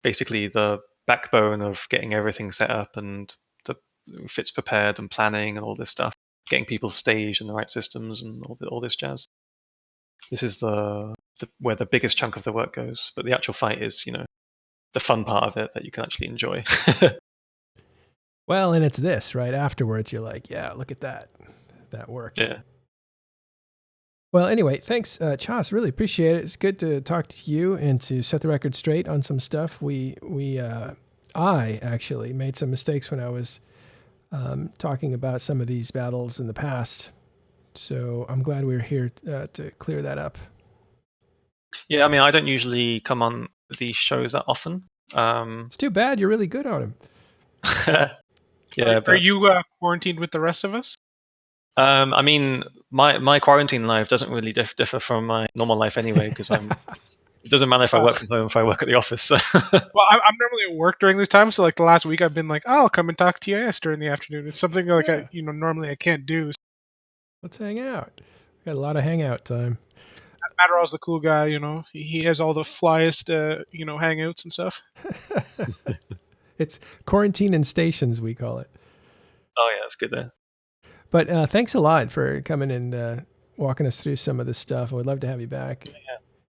basically the backbone of getting everything set up and the fits prepared and planning and all this stuff, getting people staged in the right systems and all this jazz. This is where the biggest chunk of the work goes. But the actual fight is, the fun part of it that you can actually enjoy. Well, and it's this, right? Afterwards, you're like, yeah, look at that. That worked. Yeah. Well, anyway, thanks, Chossu. Really appreciate it. It's good to talk to you and to set the record straight on some stuff. I actually made some mistakes when I was talking about some of these battles in the past. So I'm glad we were here to clear that up. Yeah, I don't usually come on these shows that often. It's too bad. You're really good on them. Yeah, are you quarantined with the rest of us? My quarantine life doesn't really differ from my normal life anyway, because it doesn't matter if I work from home, if I work at the office. So. Well, I'm normally at work during this time, so like the last week I've been like, I'll come and talk TIS during the afternoon. It's something like normally I can't do. Let's hang out. We got a lot of hangout time. Matt Adderall's the cool guy, He has all the flyest, hangouts and stuff. It's quarantine and stations, we call it. Oh, yeah, that's good there. But thanks a lot for coming and walking us through some of this stuff. We'd love to have you back.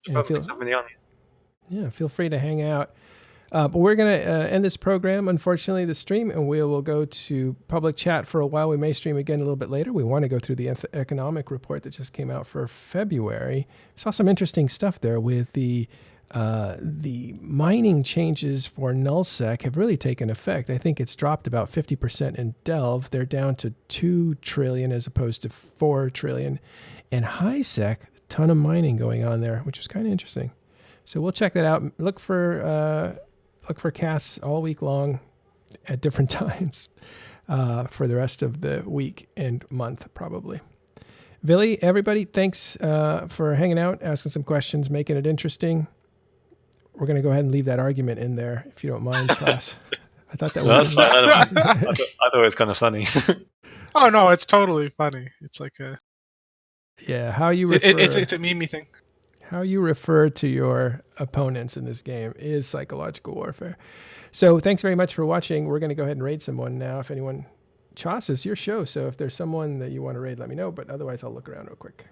Yeah. Feel free to hang out. But we're going to end this program, unfortunately, the stream, and we will go to public chat for a while. We may stream again a little bit later. We want to go through the economic report that just came out for February. Saw some interesting stuff there with the the mining changes for nullsec have really taken effect. I think it's dropped about 50% in Delve. They're down to 2 trillion as opposed to 4 trillion. And highsec, a ton of mining going on there, which was kind of interesting. So we'll check that out. Look for casts all week long at different times for the rest of the week and month, probably. Billy, everybody, thanks for hanging out, asking some questions, making it interesting. We're going to go ahead and leave that argument in there, if you don't mind, Chos. I thought that was... That's fine. I thought it was kind of funny. Oh, no, it's totally funny. It's like a... Yeah, how you refer... It's a meme thing. How you refer to your opponents in this game is psychological warfare. So thanks very much for watching. We're going to go ahead and raid someone now. If anyone... Chos, it's your show, so if there's someone that you want to raid, let me know. But otherwise, I'll look around real quick.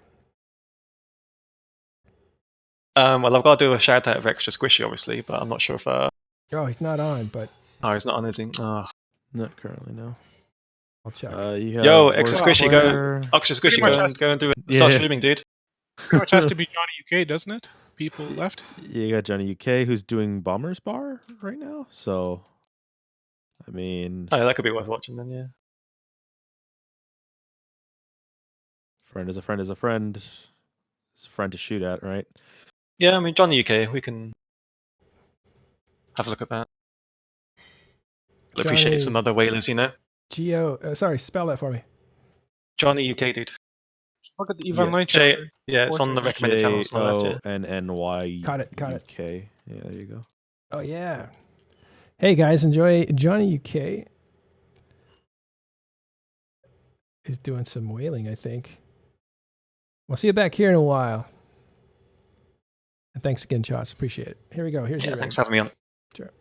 Well, I've got to do a shout out of Extra Squishy, obviously, but I'm not sure if... Oh, he's not on, but... Oh, he's not on, is he? Oh. Not currently, no. I'll check. Yo, Extra Squishy, Extra Squishy, go and do it. Start streaming, dude. Pretty much has to be Johnny UK, doesn't it? People left. Yeah, you got Johnny UK who's doing Bomber's Bar right now, so... I mean... Oh, that could be worth watching then, yeah. Friend is a friend is a friend. It's a friend to shoot at, right? Yeah, I mean, Johnny UK, we can have a look at that. Appreciate some other whalers, you know? Sorry, spell that for me. Johnny UK, dude. Look at the EVE Online chapter. Yeah, it's on the recommended channels. J-O-N-N-Y. Got it. UK. Yeah, there you go. Oh, yeah. Hey, guys, enjoy Johnny UK. Is doing some whaling, I think. We'll see you back here in a while. And thanks again, Chos. Appreciate it. Here we go. Here's your thanks for having me on. Sure.